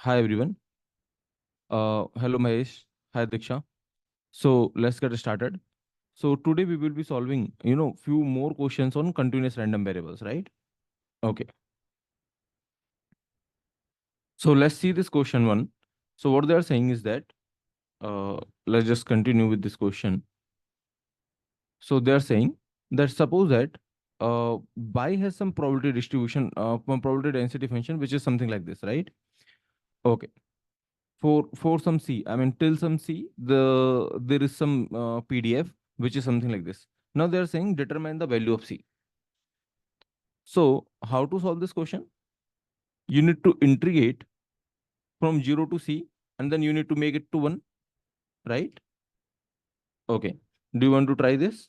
Hi everyone. Hello Mahesh. Hi Diksha. So let's get started. So today we will be solving, few more questions on continuous random variables, right? Okay. So let's see this question one. So what they are saying is that, let's just continue with this question. So they are saying that suppose that y has some probability distribution, probability density function, which is something like this, right? Okay. For some c, I mean till some c, there is some PDF which is something like this. Now they are saying determine the value of c. So how to solve this question? You need to integrate from 0 to c, and then you need to make it to 1, right? Okay, do you want to try this?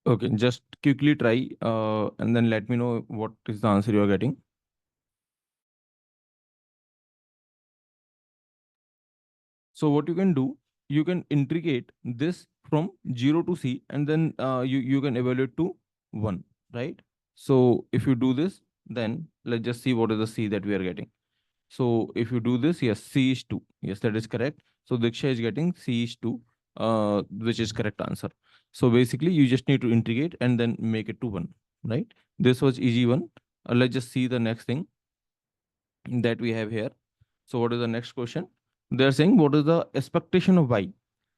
Okay, just quickly try, and then let me know what is the answer you are getting. So what you can do, you can integrate this from 0 to c, and then you can evaluate to 1, right? So if you do this, then let's just see what is the c that we are getting. So if you do this, yes, c is 2. Yes, that is correct. So Diksha is getting c is 2, which is correct answer. So basically, you just need to integrate and then make it to 1, right? This was easy one. Let's just see the next thing that we have here. So what is the next question? They are saying what is the expectation of y.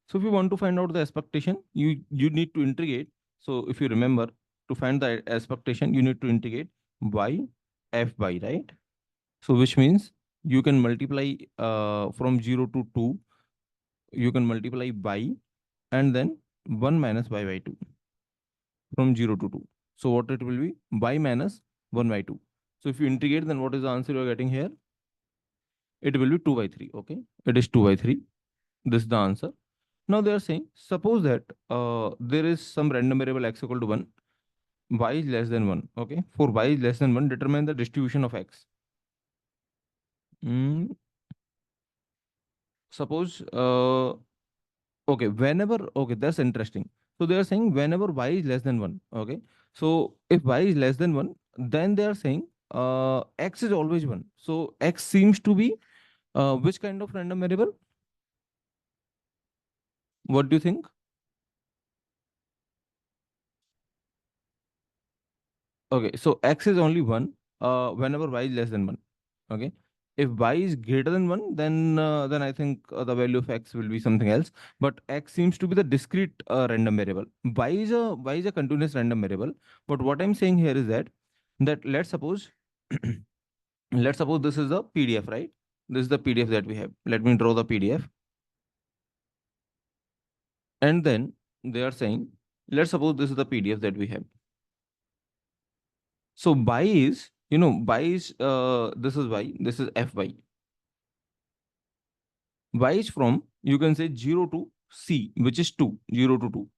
So if you want to find out the expectation, you need to integrate. So if you remember, to find the expectation, you need to integrate y f by, right? So which means you can multiply from 0 to 2, you can multiply by, and then 1 minus y by 2 from 0 to 2. So what it will be? Y minus 1 by 2. So if you integrate, then what is the answer you are getting here? It will be 2 by 3. Okay, it is 2 by 3. This is the answer. Now they are saying, suppose that there is some random variable x equal to 1, y is less than 1. Okay, for y is less than 1, determine the distribution of x. Mm, suppose, okay, whenever, okay, that's interesting. So they are saying whenever y is less than 1. Okay, so if y is less than 1, then they are saying x is always 1. So x seems to be which kind of random variable? What do you think? Okay, so x is only 1 whenever y is less than 1. Okay. If y is greater than 1, then I think the value of x will be something else. But x seems to be the discrete random variable. Y is a continuous random variable. But what I'm saying here is that let's suppose let's suppose this is the PDF, right? This is the PDF that we have. Let me draw the PDF. And then they are saying, let's suppose this is the PDF that we have. So y is, y is, this is y, this is fy. Y is from, you can say 0 to c, which is 2, 0 to 2.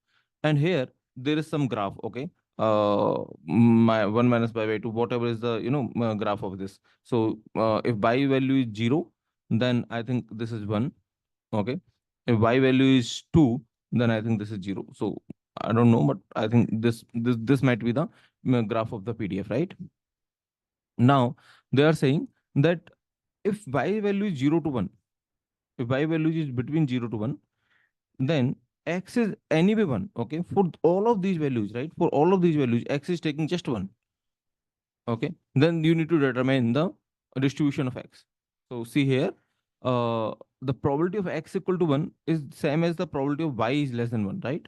And here there is some graph, okay? My 1 minus by 2, whatever is the, graph of this. So if y value is 0, then I think this is 1, okay? If y value is 2, then I think this is 0. So I don't know, but I think this might be the graph of the PDF, right? Now they are saying that if y value is 0 to 1, if y value is between 0 to 1, then x is anyway 1. Okay, for all of these values, right? For all of these values, x is taking just 1. Okay, then you need to determine the distribution of x. So see here, the probability of x equal to 1 is same as the probability of y is less than 1, right?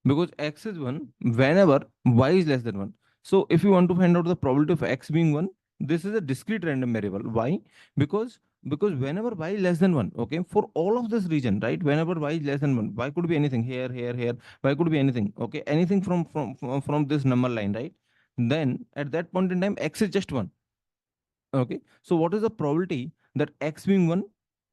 Because x is 1 whenever y is less than 1. So if you want to find out the probability of x being 1, this is a discrete random variable. Why? Because whenever y is less than 1, okay, for all of this region, right? Whenever y is less than 1, y could be anything, here, y could be anything, okay, anything from this number line, right? Then at that point in time, x is just 1. Okay, so what is the probability that x being 1?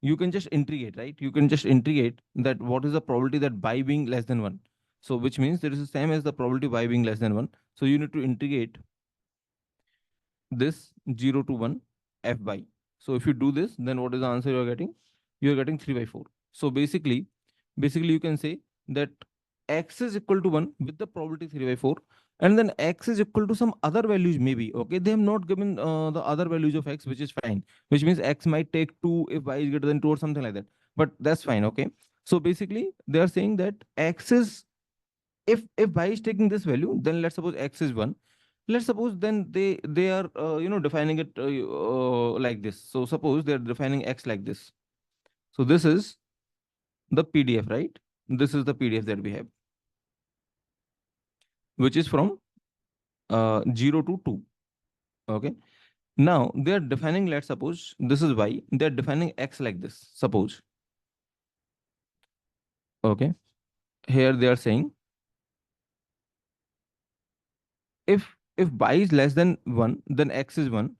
You can just integrate, right? You can just integrate that what is the probability that y being less than 1. So which means there is the same as the probability y being less than 1. So you need to integrate this 0 to 1 f by. So if you do this, then what is the answer you are getting? You are getting 3 by 4. So basically you can say that x is equal to 1 with the probability 3 by 4, and then x is equal to some other values maybe. Okay, they have not given the other values of x, which is fine, which means x might take 2 if y is greater than 2 or something like that, but that's fine. Okay, so basically they are saying that x is, if y is taking this value, then let's suppose x is 1. Let's suppose then they are defining it like this. So suppose they are defining x like this. So this is the PDF, right? This is the PDF that we have, which is from 0 to 2. Okay. Now they are defining, let's suppose this is y. They are defining x like this. Suppose. Okay. Here they are saying if y is less than 1, then x is 1.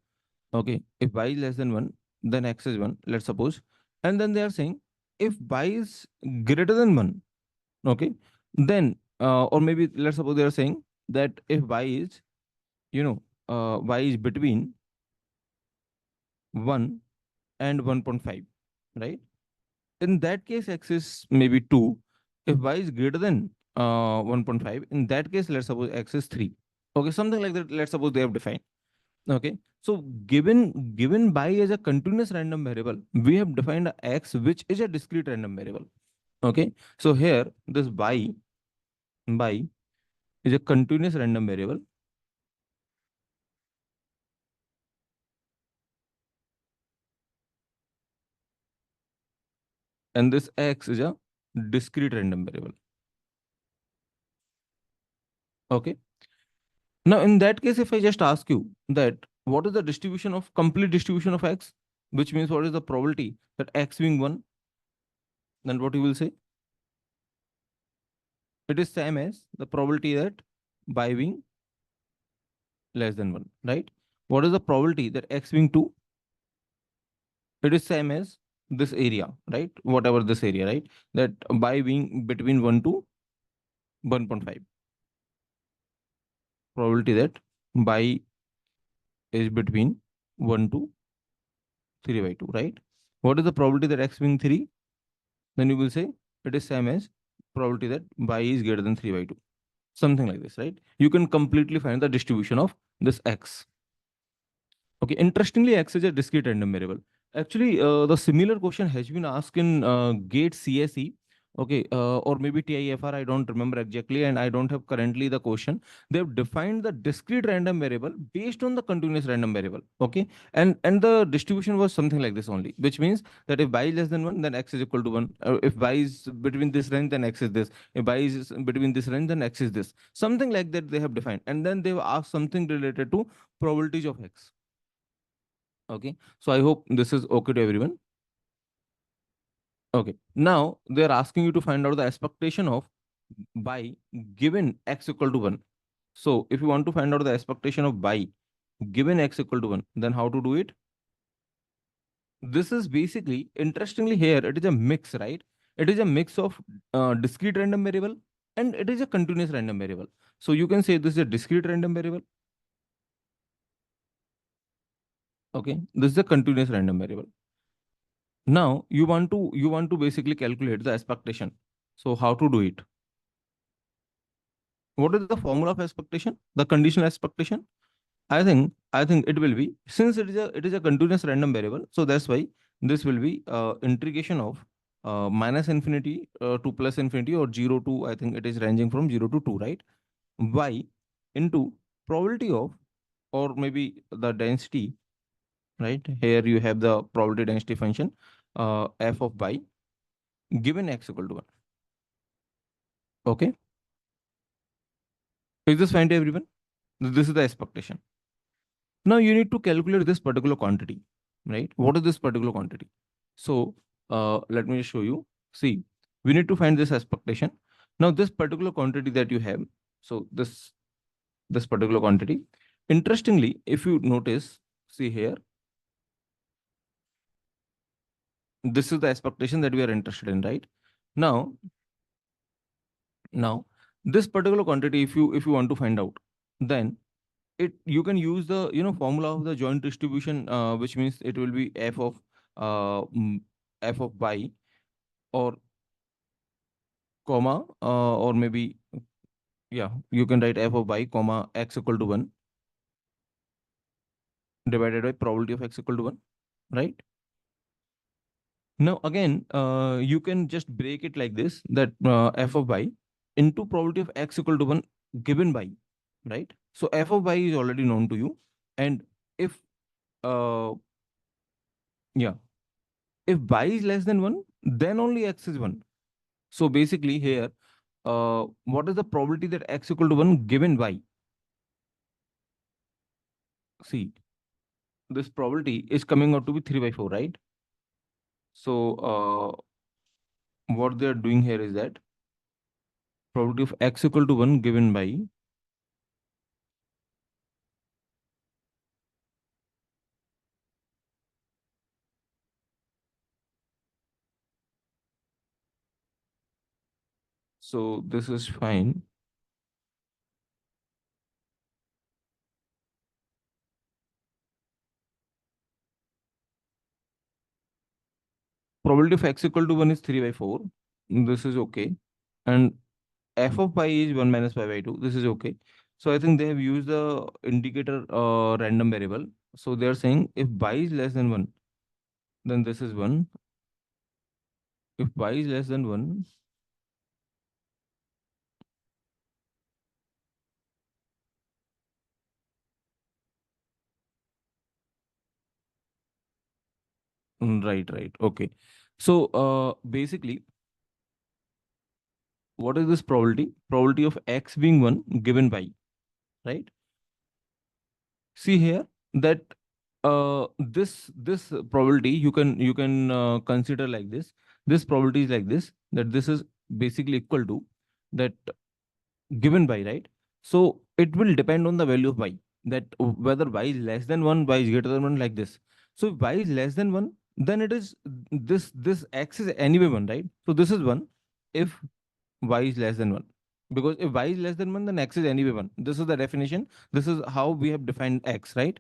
Okay. If y is less than 1, then x is 1. Let's suppose. And then they are saying if y is greater than 1, okay, then or maybe let's suppose they are saying that if y is, y is between 1 and 1.5, right? In that case, x is maybe 2. If y is greater than 1.5, in that case, let's suppose x is 3. Okay, something like that. Let's suppose they have defined. Okay, so given by as a continuous random variable, we have defined a x which is a discrete random variable. Okay, so here this by is a continuous random variable, and this x is a discrete random variable. Okay. Now, in that case, if I just ask you that what is the distribution of complete distribution of x, which means what is the probability that x being 1, then what you will say? It is same as the probability that y being less than 1, right? What is the probability that x being 2? It is same as this area, right? Whatever this area, right? That y being between 1 to 1.5. Probability that y is between 1 to 3 by 2, right? What is the probability that x being 3? Then you will say it is same as probability that y is greater than 3 by 2. Something like this, right? You can completely find the distribution of this x. Okay, interestingly, x is a discrete random variable. Actually, the similar question has been asked in GATE CSE, okay, or maybe TIFR, I don't remember exactly, and I don't have currently the question. They've defined the discrete random variable based on the continuous random variable, okay, and the distribution was something like this only, which means that if y is less than 1, then x is equal to 1. If y is between this range, then x is this. If y is between this range, then x is this. Something like that they have defined, and then they've asked something related to probabilities of x. Okay, so I hope this is okay to everyone. Okay, now they're asking you to find out the expectation of y given x equal to 1. So if you want to find out the expectation of y given x equal to 1, then how to do it? This is basically, interestingly here, it is a mix, right? It is a mix of discrete random variable and it is a continuous random variable. So you can say this is a discrete random variable. Okay, this is a continuous random variable. Now you want to basically calculate the expectation. So how to do it? What is the formula of expectation? The conditional expectation? I think it will be, since it is a continuous random variable, so that's why this will be integration of minus infinity to plus infinity, or 0 to, I think it is ranging from 0 to 2, right? Y into probability of, or maybe the density, right? Here you have the probability density function f of y given x equal to 1. Okay. Is this fine to everyone? This is the expectation. Now you need to calculate this particular quantity, right? What is this particular quantity? So let me show you. See, we need to find this expectation. Now this particular quantity that you have, so this particular quantity. Interestingly, if you notice, see here, this is the expectation that we are interested in, right? Now this particular quantity, if you want to find out, then you can use the formula of the joint distribution, which means it will be uh, mm, f of y, or comma, or maybe, yeah, you can write f of y comma x equal to 1 divided by probability of x equal to 1, right? Now again, you can just break it like this, that f of y into probability of x equal to 1 given by, right? So f of y is already known to you. And if, uh, yeah, if y is less than 1, then only x is 1. So basically here, what is the probability that x equal to 1 given y? See, this probability is coming out to be 3 by 4, right? So what they are doing here is that probability of x equal to 1 given by, so this is fine. Probability of x equal to 1 is 3 by 4. This is okay. And f of pi is 1 minus pi by 2. This is okay. So I think they have used the indicator random variable. So they are saying if y is less than 1, then this is 1. If y is less than 1, right, right. Okay. So basically, what is this probability? Probability of x being 1 given y, right? See here that this probability you can consider like this. This probability is like this, that this is basically equal to that given by, right? So it will depend on the value of y, that whether y is less than 1, y is greater than 1, like this. So if y is less than 1, then it is this x is anyway 1, right? So this is 1 if y is less than 1. Because if y is less than 1, then x is anyway 1. This is the definition. This is how we have defined x, right?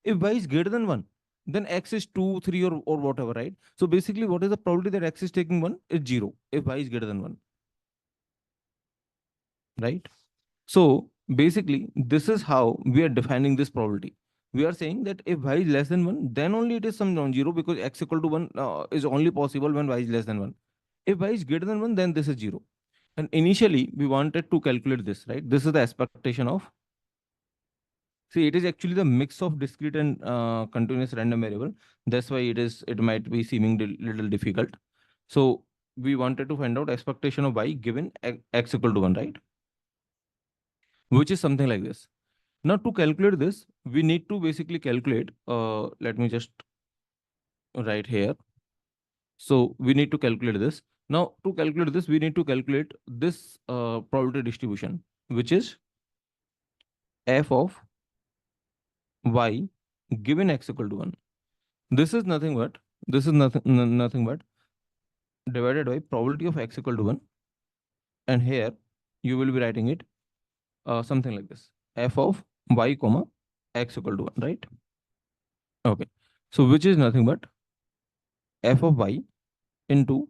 If y is greater than 1, then x is 2, 3, or whatever, right? So basically, what is the probability that x is taking 1? It's 0 if y is greater than 1, right? So basically, this is how we are defining this probability. We are saying that if y is less than 1, then only it is some non-zero, because x equal to 1 is only possible when y is less than 1. If y is greater than 1, then this is 0. And initially, we wanted to calculate this, right? This is the expectation of, see, it is actually the mix of discrete and continuous random variable. That's why it might be seeming little difficult. So we wanted to find out expectation of y given x equal to 1, right? Which is something like this. Now to calculate this, we need to basically calculate, let me just write here. So we need to calculate this. Now to calculate this, we need to calculate this probability distribution, which is f of y given x equal to 1. This is nothing but, this is nothing but divided by probability of x equal to 1. And here you will be writing it something like this, f of y comma x equal to 1, right? Okay. So which is nothing but f of y into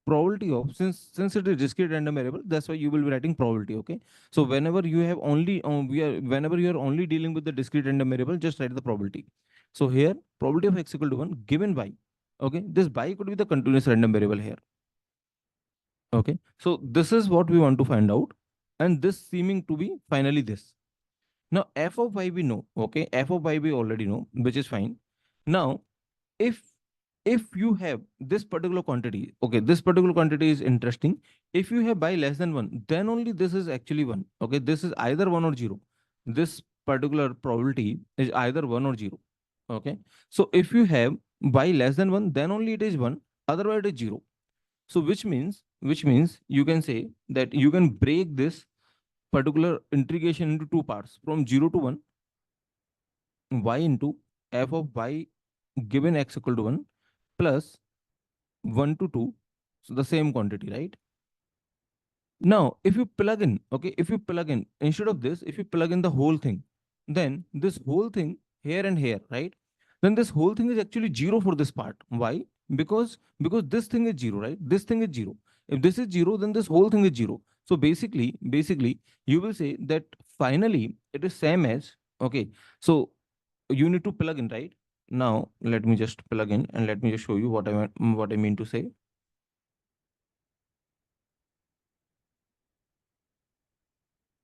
probability of, since it is discrete random variable, that's why you will be writing probability. Okay. So whenever you have only whenever you are only dealing with the discrete random variable, just write the probability. So here probability of x equal to 1 given y. Okay, this y could be the continuous random variable here. Okay, so this is what we want to find out, and this seeming to be finally this. Now f of y we know. Okay, f of y we already know, which is fine. Now if you have this particular quantity, okay, this particular quantity is interesting. If you have y less than 1, then only this is actually 1. Okay, this is either 1 or 0. This particular probability is either 1 or 0. Okay, so if you have y less than 1, then only it is 1, otherwise it is 0. So which means you can say that you can break this particular integration into two parts, from 0 to 1, y into f of y given x equal to 1 plus 1 to 2, so the same quantity, right? Now if you plug in, okay, if you plug in, instead of this, if you plug in the whole thing, then this whole thing here and here, right? Then this whole thing is actually 0 for this part. Why? Because this thing is 0, right? This thing is 0. If this is 0, then this whole thing is 0. So basically, you will say that finally it is same as, okay. So you need to plug in, right? Now let me just plug in and let me just show you what I mean to say.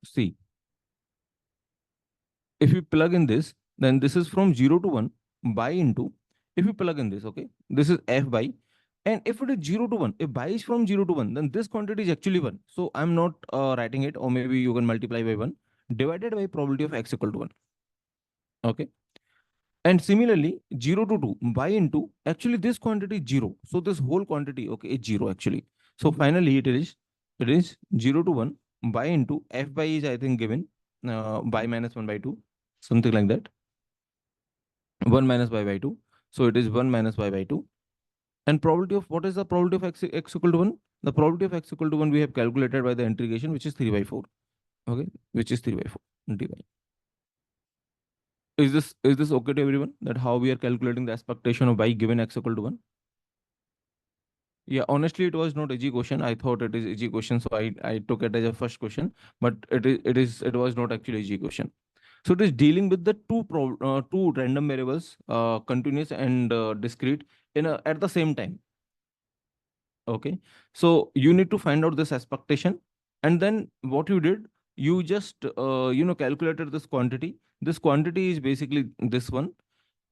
See, if you plug in this, then this is from 0 to 1 by into, if you plug in this, okay, this is f by, and if it is 0 to 1, if by is from 0 to 1, then this quantity is actually 1. So I'm not writing it, or maybe you can multiply by 1 divided by probability of x equal to 1. Okay. And similarly, 0 to 2 by into, actually this quantity is 0. So this whole quantity, okay, is 0 actually. So finally it is 0 to 1 by into f by is, I think, given by minus 1 by 2, something like that. 1 minus by 2. So it is 1 minus by 2. And probability of, what is the probability of x equal to 1? The probability of x equal to 1 we have calculated by the integration, which is 3 by 4. Okay, which is 3 by 4 dy. Is this okay to everyone, that how we are calculating the expectation of y given x equal to 1? Yeah, honestly, it was not easy question. I thought it is easy question, so I took it as a first question, but it was not actually easy question. So it is dealing with the two random variables, continuous and discrete, at the same time. Okay, so you need to find out this expectation, and then what you did, you just calculated this quantity. This quantity is basically this one,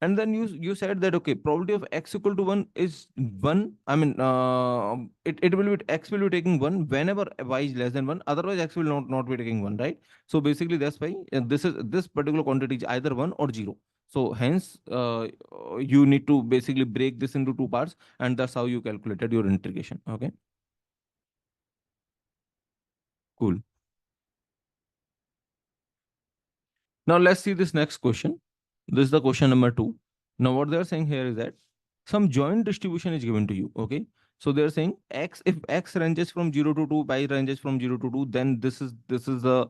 and then you said that, okay, probability of x equal to 1 is 1. I mean, it will be, x will be taking 1 whenever y is less than 1, otherwise x will not be taking 1, right? So basically that's why this particular quantity is either 1 or 0. So hence you need to basically break this into two parts, and that's how you calculated your integration. Okay, cool. Now let's see this next question. This is the question number 2. Now what they're saying here is that some joint distribution is given to you. Okay. So they're saying x, if x ranges from 0 to 2, y ranges from 0 to 2, then this is the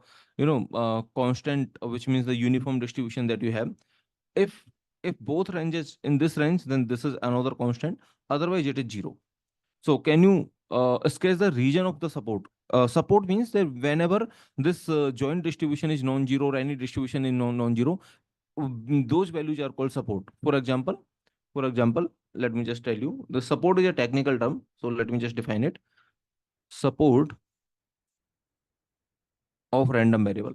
constant, which means the uniform distribution that you have. If both ranges in this range, then this is another constant. Otherwise, it is 0. So can you sketch the region of the support? Support means that whenever this joint distribution is non-zero, or any distribution is non-zero, those values are called support. For example, let me just tell you, the support is a technical term. So let me just define it. Support of random variable.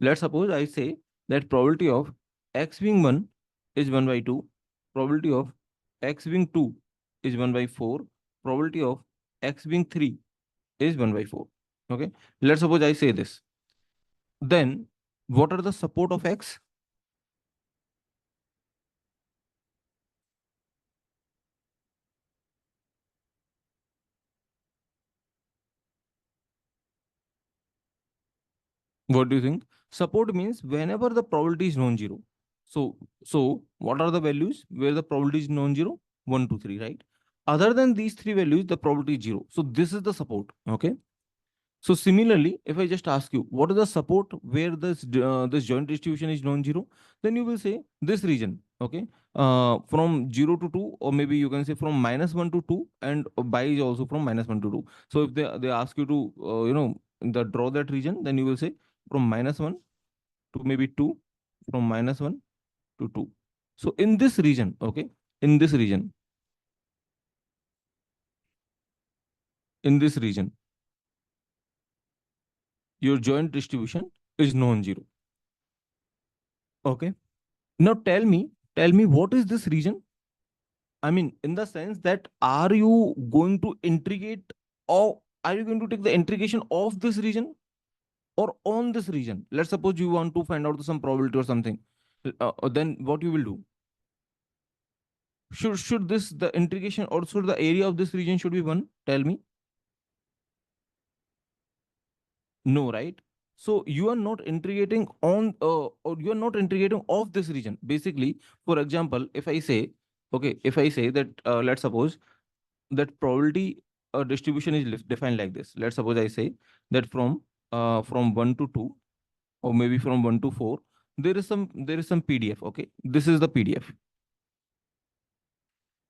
Let's suppose I say that probability of x being 1 is 1 by 2. Probability of x being 2 is 1 by 4. Probability of x being 3 is 1 by 4. Okay. Let's suppose I say this. Then what are the support of x? What do you think? Support means whenever the probability is non-zero. So what are the values where the probability is non-zero? 1, 2, 3, right? Other than these three values, the probability is 0. So this is the support. Okay. So similarly, if I just ask you, what is the support where this joint distribution is non-zero, then you will say this region, okay, from 0 to 2, or maybe you can say from -1 to 2, and by is also from -1 to 2. So if they ask you to draw that region, then you will say from -1 to maybe 2, from -1 to 2. So in this region, okay, in this region, in this region, your joint distribution is non-zero. Okay. Now tell me what is this region? I mean, in the sense that, are you going to integrate, or are you going to take the integration of this region or on this region? Let's suppose you want to find out some probability or something. Then what you will do? Should this the integration, or should the area of this region should be 1? Tell me. No, right? So you are not integrating on, or you are not integrating of this region. Basically, for example, if I say, okay, if I say that, let's suppose that probability distribution is defined like this. Let's suppose I say that from 1 to 2, or maybe from 1 to 4, there is some PDF. Okay, this is the PDF.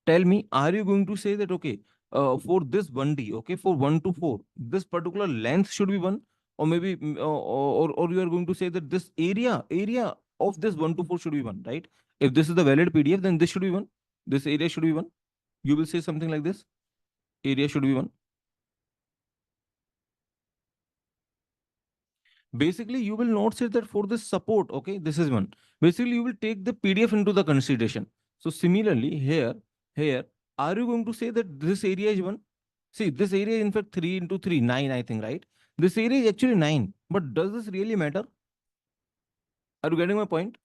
Tell me, are you going to say that, okay, for this 1D, okay, for 1 to 4, this particular length should be 1, or maybe or you are going to say that this area of this 1 to 4 should be 1, right? If this is the valid PDF, then this should be 1. This area should be 1. You will say something like this. Area should be 1. Basically, you will not say that for this support, okay, this is 1. Basically, you will take the PDF into the consideration. So similarly, here, are you going to say that this area is 1? See, this area is in fact 3 into 3, 9, I think, right? This area is actually 9. But does this really matter? Are you getting my point?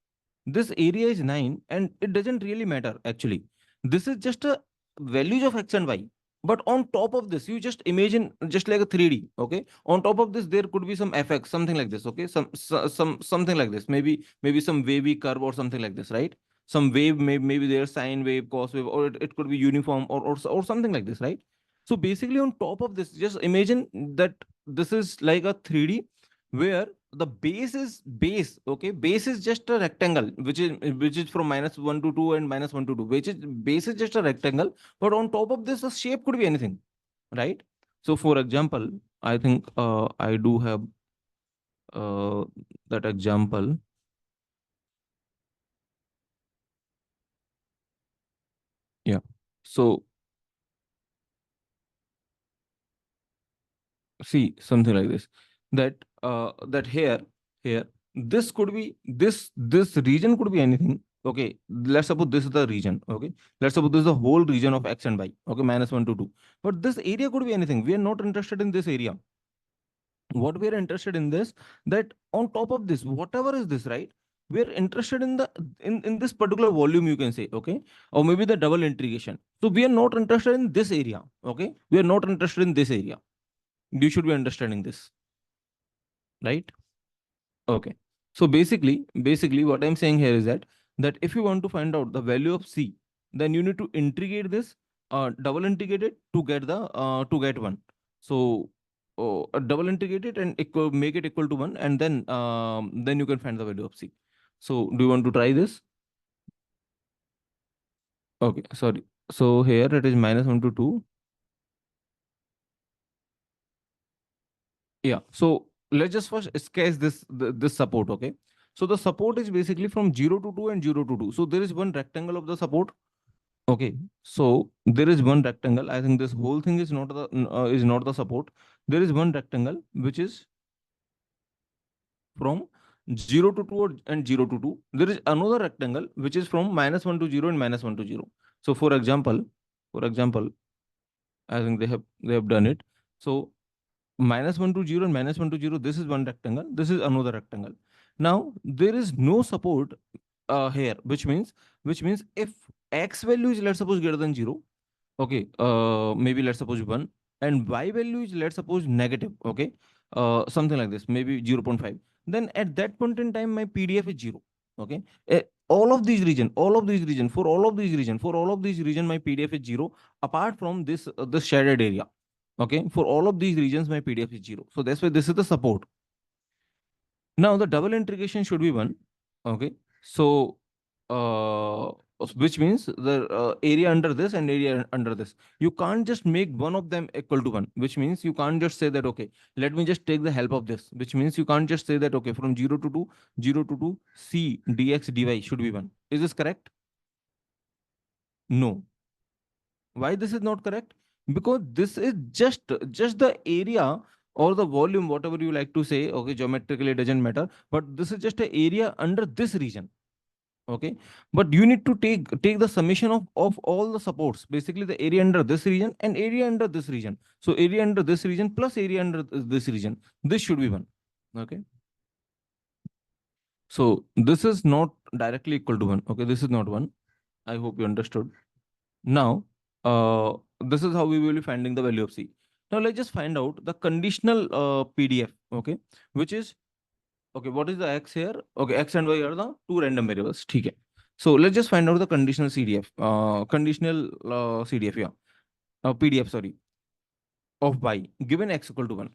This area is 9 and it doesn't really matter actually. This is just a values of x and y. But on top of this, you just imagine just like a 3D, okay? On top of this, there could be some fx, something like this, okay? Something like this. Maybe some wavy curve or something like this, right? Some wave, maybe there's sine wave, cos wave, or it could be uniform or something like this, right? So basically, on top of this, just imagine that this is like a 3D where the base, okay, base is just a rectangle which is from -1 to 2 and -1 to 2, which is base is just a rectangle, but on top of this the shape could be anything, right? So for example, I think I do have uh, that example. Yeah, so see something like this, that here this could be, this region could be anything, okay? Let's suppose this is the region, okay? Let's suppose this is the whole region of x and y, okay, -1 to 2. But this area could be anything. We are not interested in this area. What we are interested in this, that on top of this, whatever is this, right? We are interested in the in this particular volume, you can say, okay? Or maybe the double integration. So we are not interested in this area, okay? We are not interested in this area. You should be understanding this, right? Okay. So basically what I'm saying here is that if you want to find out the value of c, then you need to integrate this, double integrate it to get 1. So double integrate it and make it equal to 1, and then you can find the value of c. So do you want to try this? Okay, sorry. So here it is -1 to 2. Yeah. So let's just first sketch this support. Okay. So the support is basically from 0 to 2 and 0 to 2. So there is one rectangle of the support. Okay. So there is one rectangle. I think this whole thing is not the support. There is one rectangle which is from 0 to 2 and 0 to 2. There is another rectangle which is from -1 to 0 and -1 to 0. So for example, I think they have done it. So -1 to 0 and -1 to 0, this is one rectangle, this is another rectangle. Now there is no support here, which means if x value is, let's suppose, greater than 0, okay, maybe let's suppose 1, and y value is, let's suppose, negative, okay, something like this, maybe 0.5, then at that point in time my PDF is 0, okay. All of these region, for all of these region my PDF is 0, apart from this shaded area. Okay, for all of these regions, my PDF is 0. So that's why this is the support. Now the double integration should be 1. Okay, so uh, which means the area under this and area under this. You can't just make one of them equal to 1, which means you can't just say that, okay, let me just take the help of this, which means you can't just say that, okay, from 0 to 2, 0 to 2, C dx dy should be 1. Is this correct? No. Why this is not correct? Because this is just the area or the volume, whatever you like to say. Okay, geometrically it doesn't matter, but this is just an area under this region. Okay, but you need to take the summation of all the supports, basically the area under this region and area under this region. So area under this region plus area under this region, this should be 1. Okay, so this is not directly equal to 1. Okay, this is not 1. I hope you understood. Now, this is how we will be finding the value of C. Now, let's just find out the conditional PDF, okay, which is, okay, what is the X here? Okay, X and Y are the two random variables. Okay. So let's just find out the conditional CDF, conditional CDF, yeah, PDF, sorry, of Y given X equal to 1.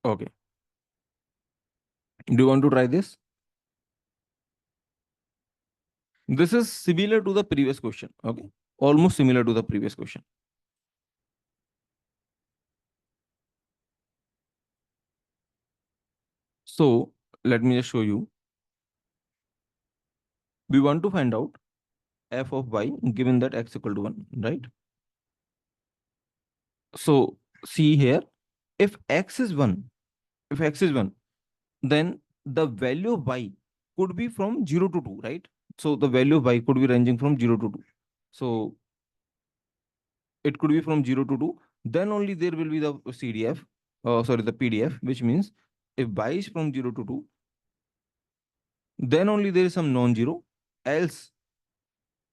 Okay. Do you want to try this? This is similar to the previous question. Okay. almost similar to the previous question. So let me just show you. We want to find out f of y given that x equal to 1, right? So see here, if x is 1, if x is 1, then the value of y could be from 0 to 2, right? So the value of y could be ranging from 0 to 2. So it could be from 0 to 2. Then only there will be the CDF, sorry, the PDF, which means if y is from 0 to 2, then only there is some non-zero, else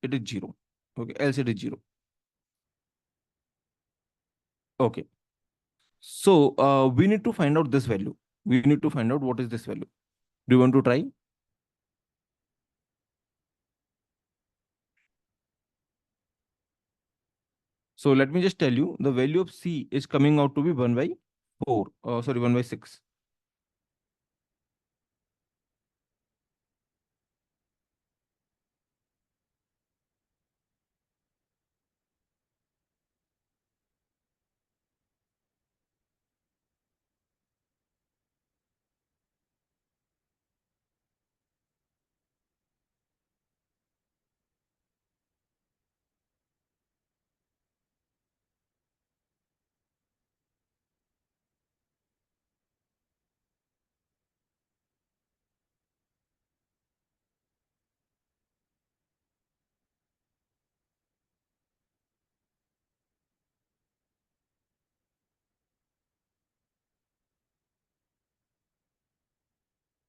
it is 0. Okay, else it is 0. Okay. So we need to find out this value. We need to find out what is this value. Do you want to try? So let me just tell you, the value of C is coming out to be 1 by 4. Sorry, 1 by 6.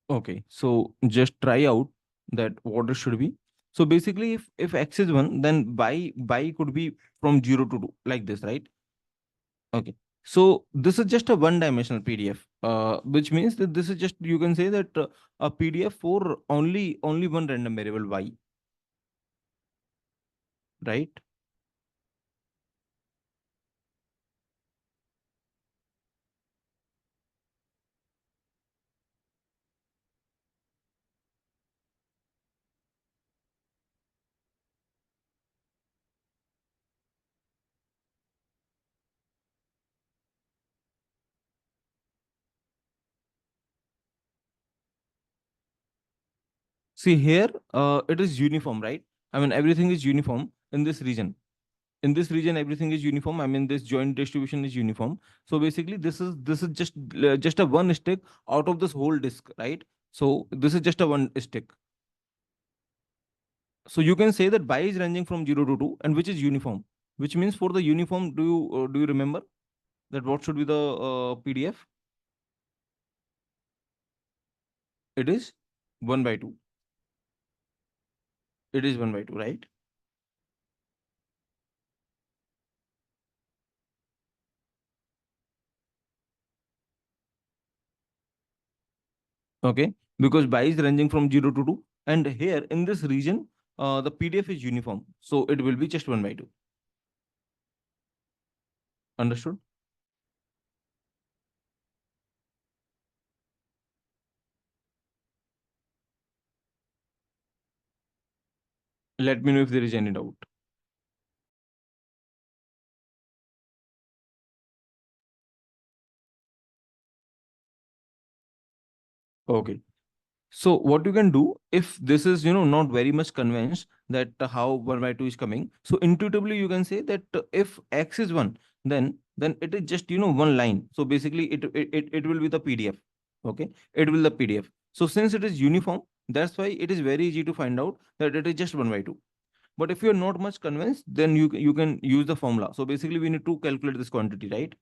Okay, so just try out that what it should be. So basically, if x is 1, then y could be from 0 to 2, like this, right? Okay. So this is just a one-dimensional PDF, which means that this is just, you can say that a PDF for only one random variable y, right? See here, it is uniform, right? I mean, everything is uniform in this region. In this region, everything is uniform. I mean, this joint distribution is uniform. So basically, this is just a one stick out of this whole disk, right? So this is just a one stick. So you can say that y is ranging from 0 to 2, and which is uniform. Which means for the uniform, do you remember that what should be the PDF? It is 1 by 2. It is 1 by 2, right? Okay, because y is ranging from 0 to 2, and here in this region, the PDF is uniform, so it will be just 1 by 2. Understood? Let me know if there is any doubt. Okay. So what you can do, if this is, not very much convinced that how 1 by 2 is coming, so intuitively you can say that if x is 1, then it is just, one line. So basically it will be the PDF. Okay, it will the PDF. So since it is uniform, that's why it is very easy to find out that it is just 1 by 2. But if you're not much convinced, then you can use the formula. So basically we need to calculate this quantity, right?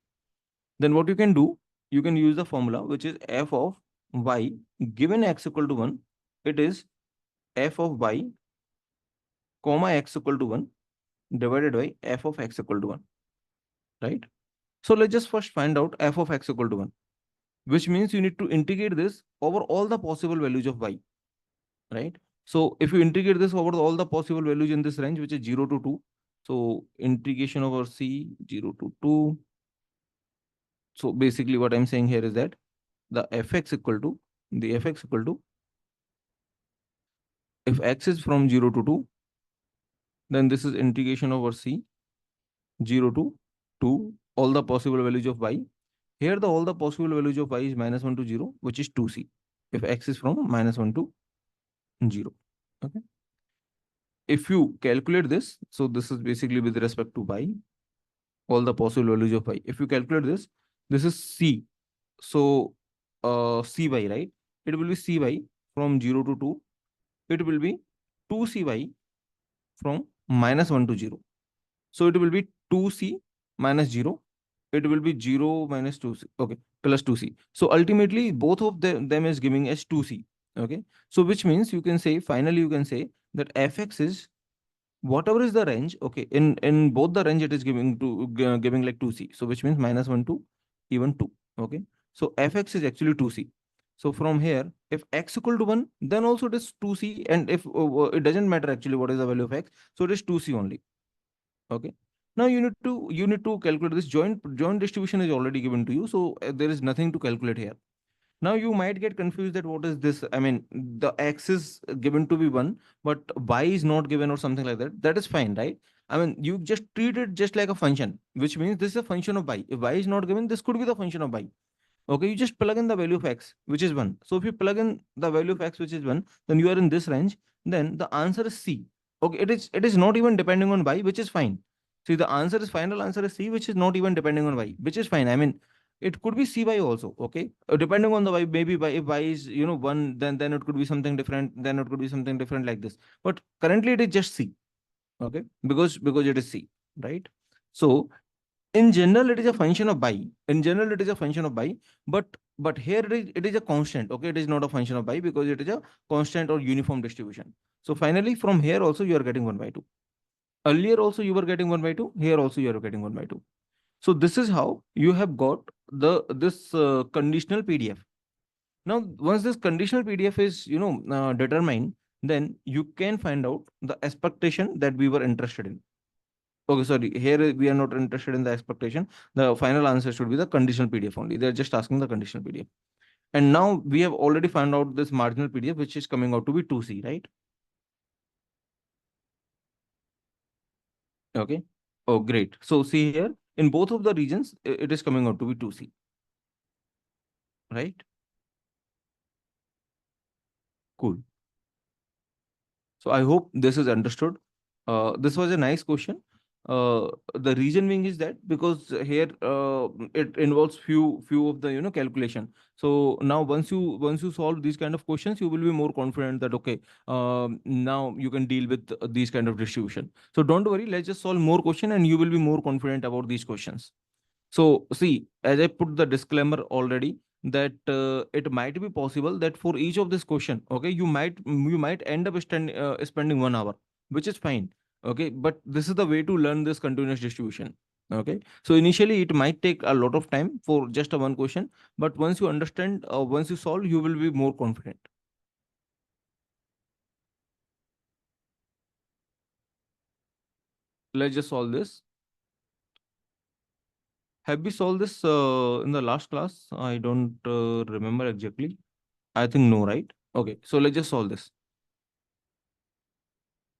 Then what you can do, you can use the formula, which is f of y given x equal to 1. It is f of y comma x equal to 1 divided by f of x equal to 1, right? So let's just first find out f of x equal to 1, which means you need to integrate this over all the possible values of y, right? So if you integrate this over all the possible values in this range, which is 0 to 2, so integration over c 0 to 2. So basically what I'm saying here is that the fx equal to, the fx equal to, if x is from 0 to 2, Then this is integration over c, 0 to 2, all the possible values of y. Here the all the possible values of y is -1 to 0, which is 2c. If x is from -1 to 0. Okay. If you calculate this, so this is basically with respect to y, all the possible values of y. If you calculate this is c. So cy, right? It will be cy from 0 to 2. It will be 2cy from -1 to 0. So it will be 2c minus 0. It will be 0 minus 2c. Okay, plus 2c. So ultimately, both of them is giving us 2c. Okay. So which means you can say, finally, you can say that fx is whatever is the range. Okay. In both the range, it is giving like 2c. So which means -1 to even 2. Okay. So fx is actually 2c. So from here, if x equal to 1, then also it is 2c. And if it doesn't matter actually what is the value of x, so it is 2c only. Okay. Now you need to calculate this joint distribution is already given to you, so there is nothing to calculate here. Now you might get confused that what is this? I mean, the x is given to be 1, but y is not given or something like that. That is fine, right? I mean, you just treat it just like a function, which means this is a function of y. If y is not given, this could be the function of y. Okay, you just plug in the value of x, which is 1. So if you plug in the value of x, which is 1, then you are in this range. Then the answer is C. Okay, it is not even depending on y, which is fine. See, the answer is final answer is C, which is not even depending on y, which is fine. I mean, it could be Cy also. Okay, depending on the y, maybe y, if y is 1, then it could be something different. Then it could be something different like this. But currently it is just C. Okay, because it is C, right? So in general it is a function of y. In general it is a function of y, but here it is a constant. Okay, it is not a function of y because it is a constant or uniform distribution. So finally from here also you are getting 1 by 2. Earlier also you were getting 1 by 2. Here also you are getting 1 by 2. So this is how you have got this conditional PDF. Now once this conditional PDF is determined, then you can find out the expectation that we were interested in. Okay, sorry. Here we are not interested in the expectation. The final answer should be the conditional PDF only. They're just asking the conditional PDF. And now we have already found out this marginal PDF, which is coming out to be 2C, right? Okay. Oh, great. So see here, in both of the regions, it is coming out to be 2C, right? Cool. So I hope this is understood. This was a nice question. The reason being is that because here it involves few of the calculation. So now once you solve these kind of questions, you will be more confident that okay, now you can deal with these kind of distribution. So don't worry, let's just solve more question and you will be more confident about these questions. So see, as I put the disclaimer already, that it might be possible that for each of this question, okay, you might end up spending 1 hour, which is fine. Okay, but this is the way to learn this continuous distribution. Okay, so initially it might take a lot of time for just a one question, but once you understand, once you solve, you will be more confident. Let's just solve this. Have we solved this in the last class? I don't remember exactly. I think no, right? Okay, so let's just solve this.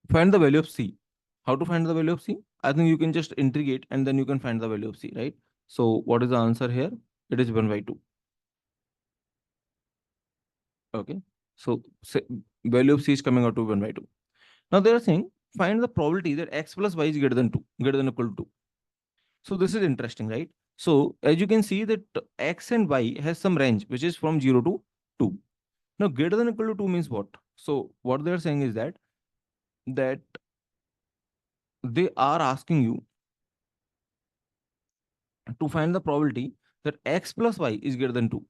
Find the value of C. How to find the value of C? I think you can just integrate and then you can find the value of C, right? So what is the answer here? It is 1 by 2. Okay. So value of C is coming out to 1 by 2. Now they are saying find the probability that x plus y is greater than 2, greater than or equal to 2. So this is interesting, right? So as you can see that x and y has some range, which is from 0 to 2. Now greater than or equal to 2 means what? So what they are saying is that they are asking you to find the probability that x plus y is greater than 2.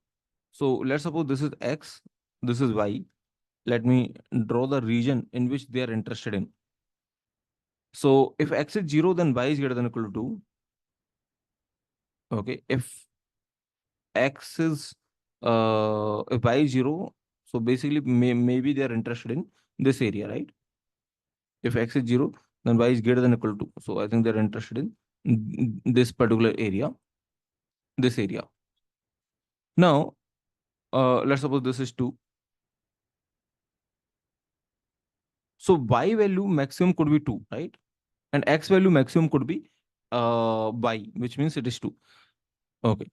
So let's suppose this is x, this is y. Let me draw the region in which they are interested in. So if x is 0, then y is greater than or equal to 2. Okay. If x is if y is 0, so basically maybe they are interested in this area, right? If x is 0, then y is greater than or equal to 2. So I think they're interested in this particular area, this area. Now, let's suppose this is 2. So y value maximum could be 2, right? and x value maximum could be y, which means it is 2. Okay.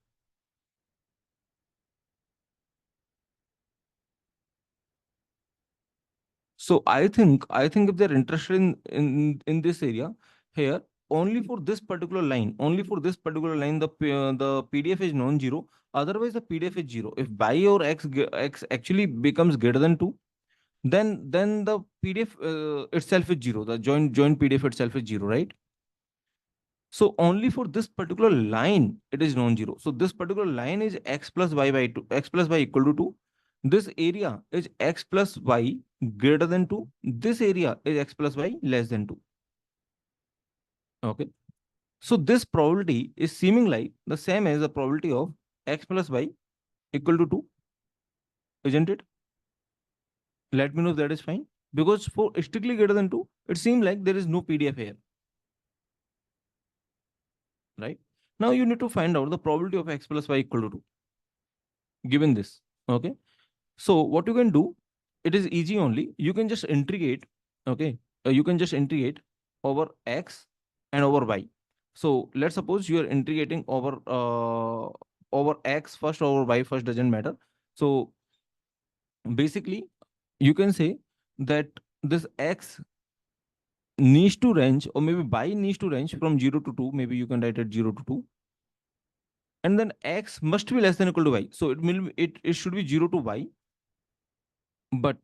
So I think if they're interested in this area here, only for this particular line, the PDF is non-zero. Otherwise, the PDF is zero. If y or x actually becomes greater than 2, then the PDF itself is zero. The joint PDF itself is zero, right? So only for this particular line, it is non-zero. So this particular line is x plus y by 2, x plus y equal to 2. This area is x plus y greater than 2. This area is x plus y less than 2. Okay. So this probability is seeming like the same as the probability of x plus y equal to 2, isn't it? Let me know if that is fine. Because for strictly greater than 2, it seems like there is no PDF here, right? Now you need to find out the probability of x plus y equal to 2, given this. Okay. So what you can do, it is easy only. You can just integrate, okay? You can just integrate over x and over y. So let's suppose you are integrating over x first, over y first, doesn't matter. So basically, you can say that this x needs to range, or maybe y needs to range from 0 to 2. Maybe you can write it 0 to 2. And then x must be less than or equal to y. So it should be 0 to y, but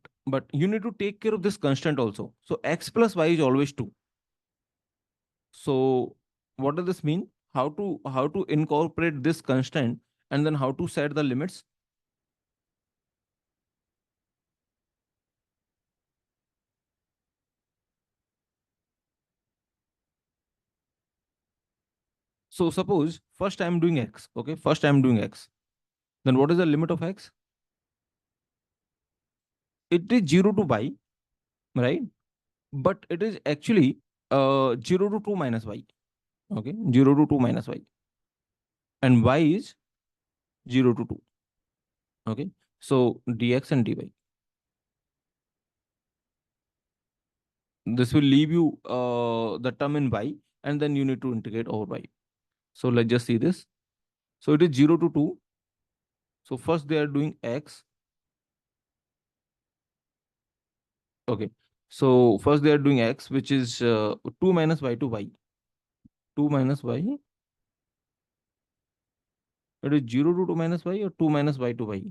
you need to take care of this constant also. So x plus y is always 2. So what does this mean? How to incorporate this constant, and then how to set the limits? So suppose first I'm doing x. Okay, first I'm doing x. Then what is the limit of x? It is 0 to y, right? But it is actually 0 to 2 minus y. Okay, 0 to 2 minus y, and y is 0 to 2. Okay, so dx and dy. This will leave you the term in y, and then you need to integrate over y. So let's just see this. So it is 0 to 2. So first they are doing x. Okay. So first they are doing x, which is 2 minus y to y. 2 minus y. It is 0 to 2 minus y, or 2 minus y to y.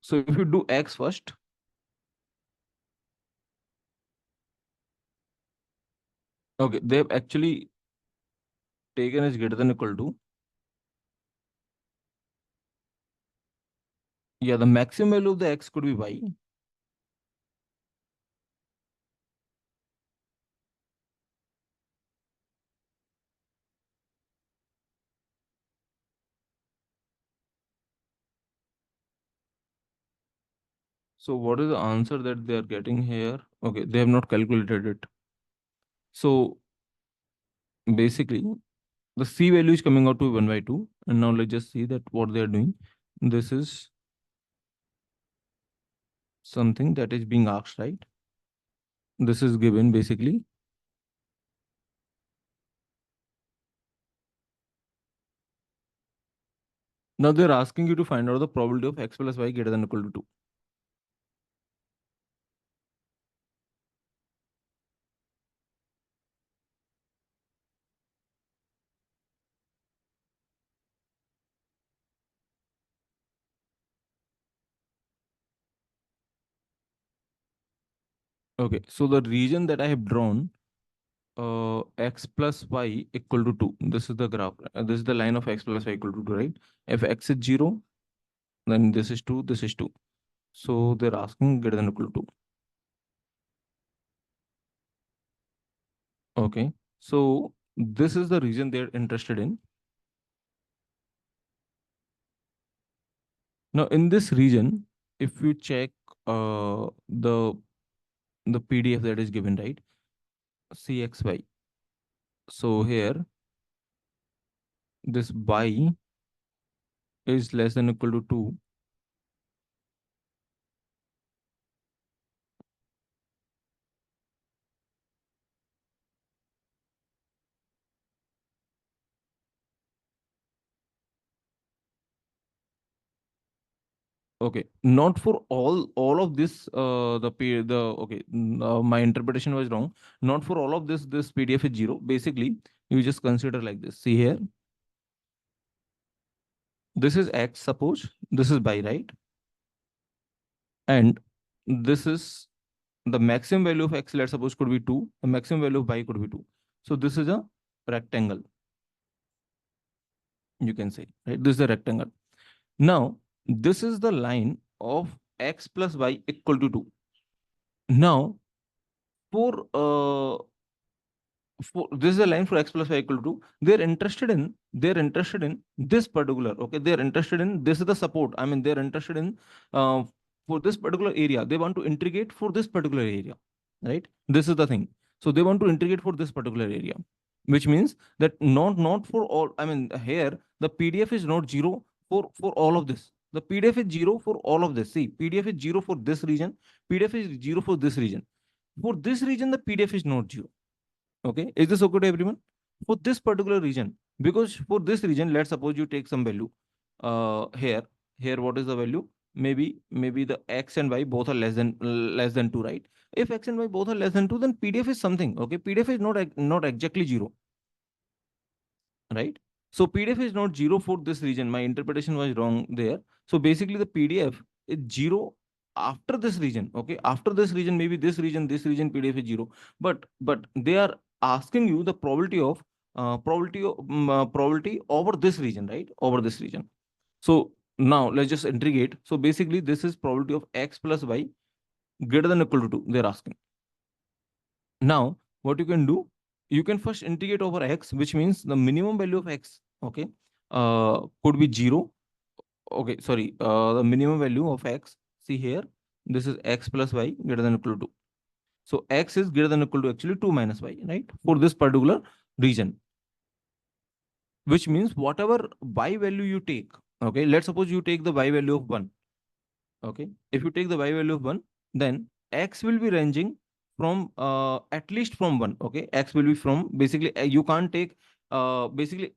So if you do x first, okay, they have actually taken as greater than or equal to. Yeah, the maximum value of the x could be y. So what is the answer that they are getting here? Okay, they have not calculated it. So basically, the c value is coming out to 1 by 2. And now let's just see that what they are doing. This is something that is being asked, right? This is given basically. Now they're asking you to find out the probability of x plus y greater than or equal to 2. Okay, so the region that I have drawn, x plus y equal to 2. This is the graph. This is the line of x plus y equal to 2, right? If x is 0, then this is 2, this is 2. So they're asking greater than or equal to 2. Okay, so this is the region they're interested in. Now in this region, if you check the PDF that is given, right? Cxy. So here, this y is less than or equal to 2, okay, not for all of this, the okay, my interpretation was wrong. Not for all of this PDF is 0. Basically, you just consider like this. See here, this is X, suppose this is by, right? And this is the maximum value of X, let's suppose could be 2. The maximum value of Y could be 2. So this is a rectangle, you can say, right? This is a rectangle. Now, this is the line of X plus Y equal to 2. Now, for this is a line for X plus Y equal to 2. They're interested in this particular, okay, they're interested in, this is the support, I mean they're interested in, uh, for this particular area they want to integrate for this particular area, right? This is the thing. So they want to integrate for this particular area, which means that not for all, I mean here the PDF is not 0 for all of this. The PDF is 0 for all of this. See, PDF is 0 for this region, PDF is 0 for this region. For this region the PDF is not 0. Okay, is this okay to everyone? For this particular region, because for this region, let's suppose you take some value. Here, what is the value? Maybe the X and Y both are less than 2, right? If X and Y both are less than 2, then PDF is something. Okay, PDF is not exactly 0, right? So PDF is not 0 for this region. My interpretation was wrong there. So basically the PDF is 0 after this region. Okay, after this region, maybe this region PDF is 0. But they are asking you the probability over this region, right? Over this region. So now let's just integrate. So basically this is probability of X plus Y greater than or equal to 2. They're asking. Now, what you can do, you can first integrate over X, which means the minimum value of X, okay, could be 0. Okay, sorry, the minimum value of X, see here, this is X plus Y greater than or equal to 2. So X is greater than or equal to actually 2 minus Y, right? For this particular region, which means whatever Y value you take, okay, let's suppose you take the Y value of 1. Okay, if you take the Y value of 1, then X will be ranging from at least from 1. Okay, X will be from, basically you can't take, basically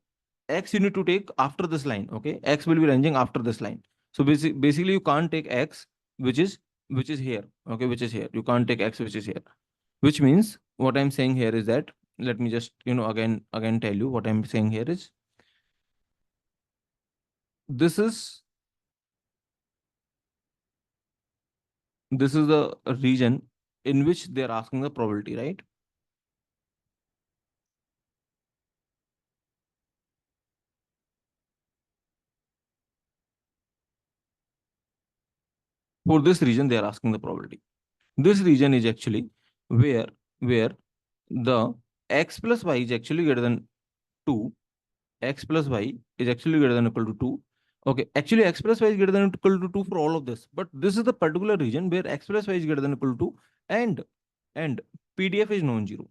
X you need to take after this line. Okay, X will be ranging after this line. So basically you can't take X which is here. Okay, which is here, you can't take X which is here, which means what I'm saying here is that, let me just again tell you what I'm saying here is, this is this is the region in which they're asking the probability, right? For this region they are asking the probability. This region is actually where the X plus Y is actually greater than 2. X plus Y is actually greater than or equal to 2. Okay, actually X plus Y is greater than or equal to 2 for all of this, but this is the particular region where X plus Y is greater than or equal to 2, and PDF is non-zero,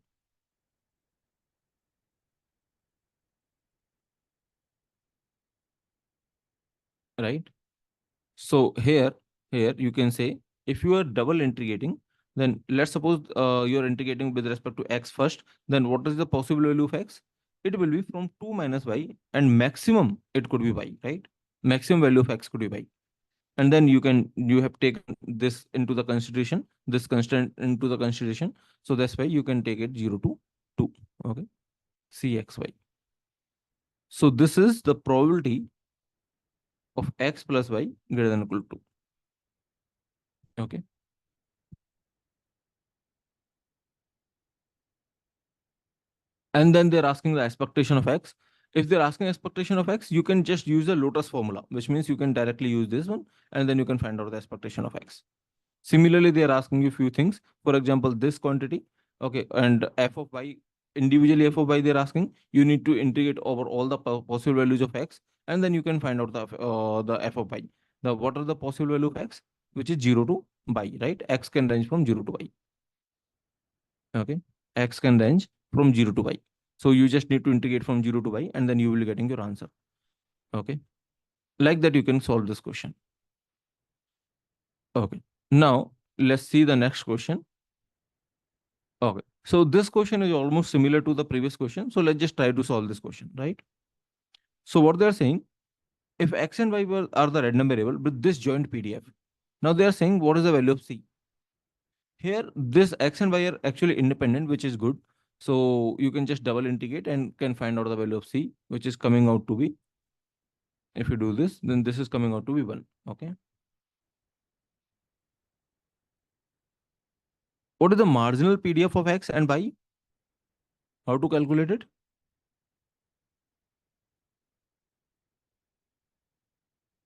right? So here you can say, if you are double integrating, then let's suppose you're integrating with respect to X first, then what is the possible value of X? It will be from 2 minus Y, and maximum it could be Y, right? Maximum value of X could be Y. And then you have taken this into the consideration, this constant into the consideration. So that's why you can take it 0 to 2. Okay, CXY. So this is the probability of X plus Y greater than or equal to 2. Okay. And then they're asking the expectation of X. If they're asking expectation of X, you can just use the Lotus formula, which means you can directly use this one, and then you can find out the expectation of X. Similarly, they are asking you a few things. For example, this quantity, okay, and f of y, individually f of y, they're asking, you need to integrate over all the possible values of X, and then you can find out the f of y. What are the possible value of X? Which is 0 to y, right? X can range from 0 to y. Okay, X can range from 0 to y. So you just need to integrate from 0 to y, and then you will be getting your answer. Okay. Like that, you can solve this question. Okay. Now, let's see the next question. Okay. So this question is almost similar to the previous question. So let's just try to solve this question, right? So what they are saying, if x and y are the random variable with this joint PDF, now they are saying what is the value of c? Here, this x and y are actually independent, which is good. So you can just double integrate and can find out the value of c, which is coming out to be, if you do this, then this is coming out to be 1. Okay. What is the marginal PDF of x and y? How to calculate it?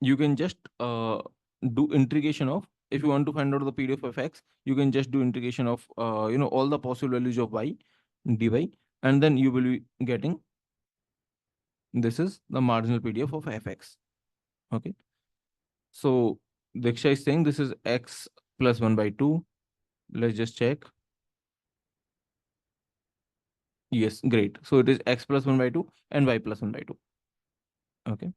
You can just do integration of, if you want to find out the PDF of x, you can just do integration of all the possible values of y dy, and then you will be getting, this is the marginal PDF of fx. Okay. So Diksha is saying this is x plus 1 by 2. Let's just check. Yes, great. So it is x plus 1 by 2 and y plus 1 by 2. Okay.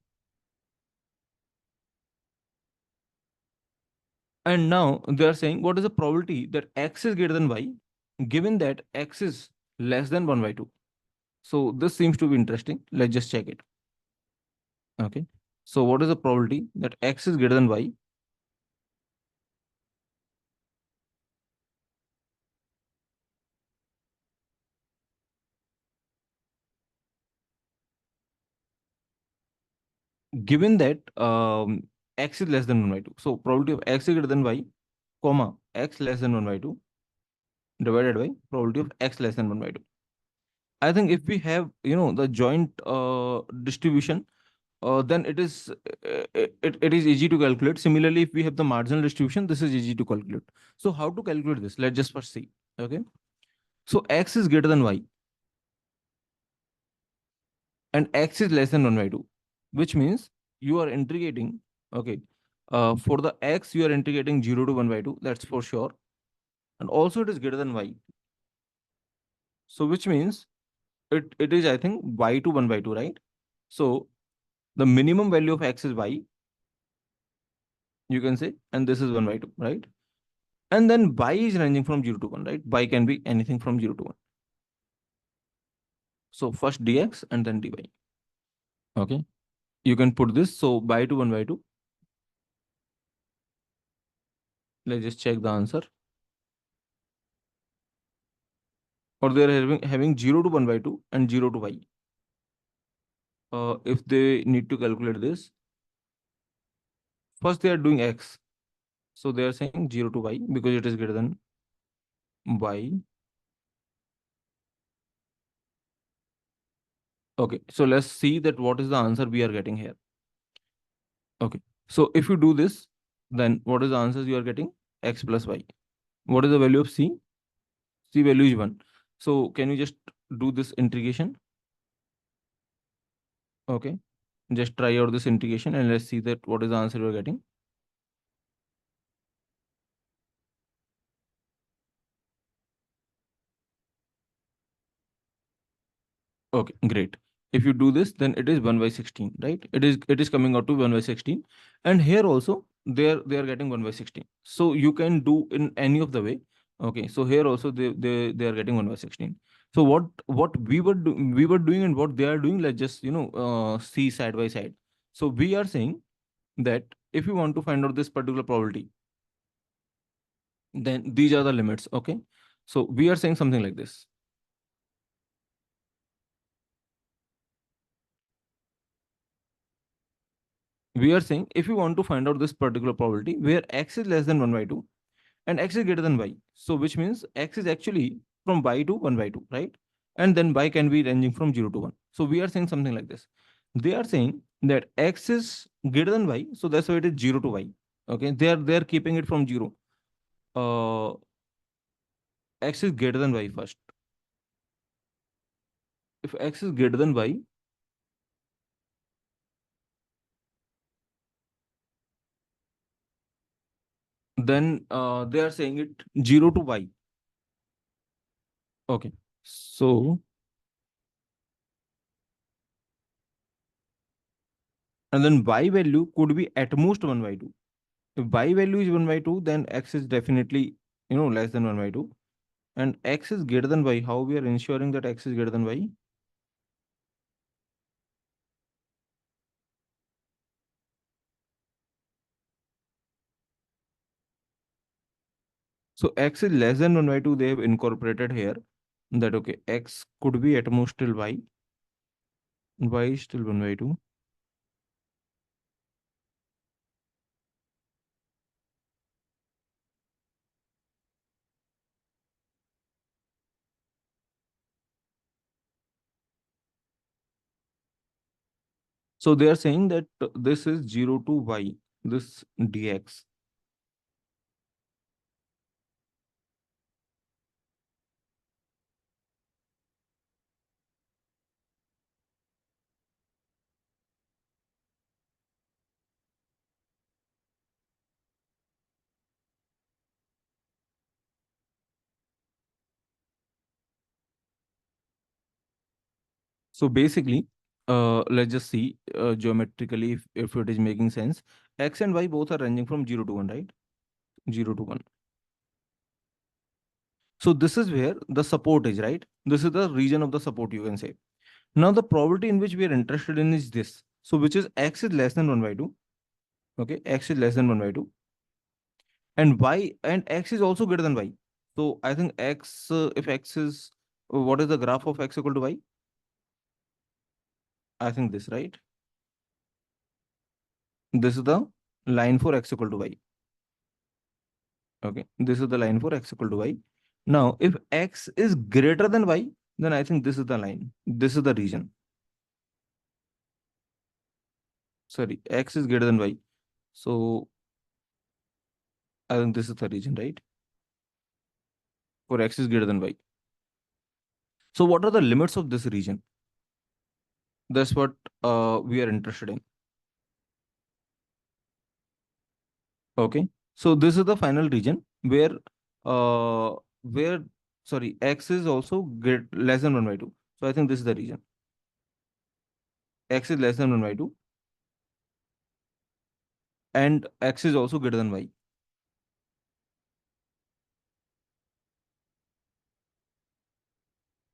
And now they are saying what is the probability that x is greater than y given that x is less than 1 by 2. So this seems to be interesting. Let's just check it. Okay. So what is the probability that x is greater than y given that x is less than 1 by 2. So probability of x is greater than y, comma, x less than 1 by 2 divided by probability of x less than 1 by 2. I think if we have, the joint distribution, then it is easy to calculate. Similarly, if we have the marginal distribution, this is easy to calculate. So how to calculate this? Let's just first see. Okay. So x is greater than y and x is less than 1 by 2, which means you are integrating. Okay. For the x, you are integrating 0 to 1 by 2. That's for sure. And also it is greater than y. So which means it is, I think, y to 1 by 2, right? So the minimum value of x is y, you can say, and this is 1 by 2, right? And then y is ranging from 0 to 1, right? Y can be anything from 0 to 1. So first dx and then dy. Okay. You can put this. So y to 1 by 2. Let's just check the answer. Or they are having 0 to 1 by 2 and 0 to y. If they need to calculate this, first they are doing x. So they are saying 0 to y because it is greater than y. Okay. So let's see that what is the answer we are getting here. Okay. So if you do this, then what is the answers you are getting? X plus y. What is the value of c? C value is 1. So can you just do this integration? Okay. Just try out this integration and let's see that what is the answer you're getting. Okay, great. If you do this, then it is 1 by 16, right? It is coming out to 1 by 16. And here also they are getting 1 by 16. So you can do in any of the way. Okay. So here also they are getting 1 by 16. So what we were doing and what they are doing, let's just see side by side. So we are saying that if you want to find out this particular probability, then these are the limits. Okay. So we are saying something like this. We are saying if you want to find out this particular probability where x is less than 1 by 2 and x is greater than y. So which means x is actually from y to 1 by 2, right? And then y can be ranging from 0 to 1. So we are saying something like this. They are saying that x is greater than y. So that's why it is 0 to y. Okay. They are keeping it from 0. Uh, X is greater than y first. If x is greater than y, then they are saying it 0 to y. Okay. So And then y value could be at most 1 by 2. If y value is 1 by 2, then x is definitely, less than 1 by 2. And x is greater than y. How we are ensuring that x is greater than y? So x is less than 1 by 2. They have incorporated here that, okay, x could be at most till y is still 1 by 2. So they are saying that this is 0 to y, this dx. So basically, let's just see geometrically if it is making sense. X and y both are ranging from 0 to 1, right? 0 to 1. So this is where the support is, right? This is the region of the support, you can say. Now the probability in which we are interested in is this. So which is x is less than 1 by 2. Okay, x is less than 1 by 2. And y and x is also greater than y. So I think x, if x is, what is the graph of x equal to y? I think this, right? This is the line for x equal to y. Okay, this is the line for x equal to y. Now, if x is greater than y, then I think this is the line. This is the region. Sorry, x is greater than y. So I think this is the region, right? For x is greater than y. So what are the limits of this region? That's what we are interested in. Okay. So this is the final region where sorry, x is also less than 1 by 2. So I think this is the region. X is less than 1 by 2 and x is also greater than y.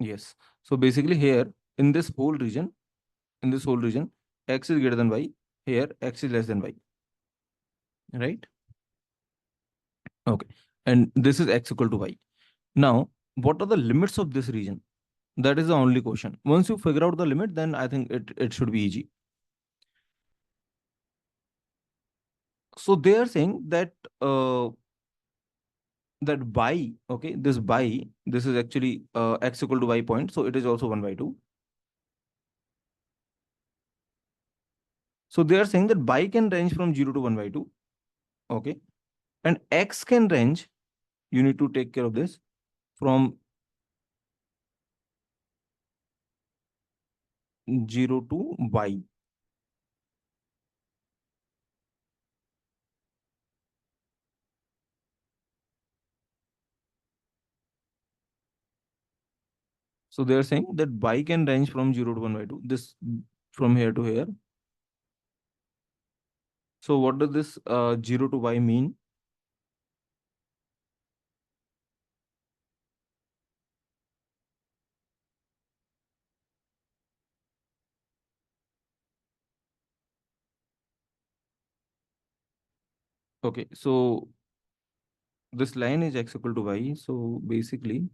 Yes. So basically here in this whole region, x is greater than y. Here x is less than y. Right? Okay. And this is x equal to y. Now, what are the limits of this region? That is the only question. Once you figure out the limit, then I think it should be easy. So they are saying that uh, that y, okay, this is actually x equal to y point, so it is also 1 by 2. So they are saying that y can range from 0 to 1 by 2, okay, and x can range, you need to take care of this, from 0 to y. So they are saying that y can range from 0 to 1 by 2, this from here to here. So what does this 0 to y mean? Okay, so this line is x equal to y. So basically,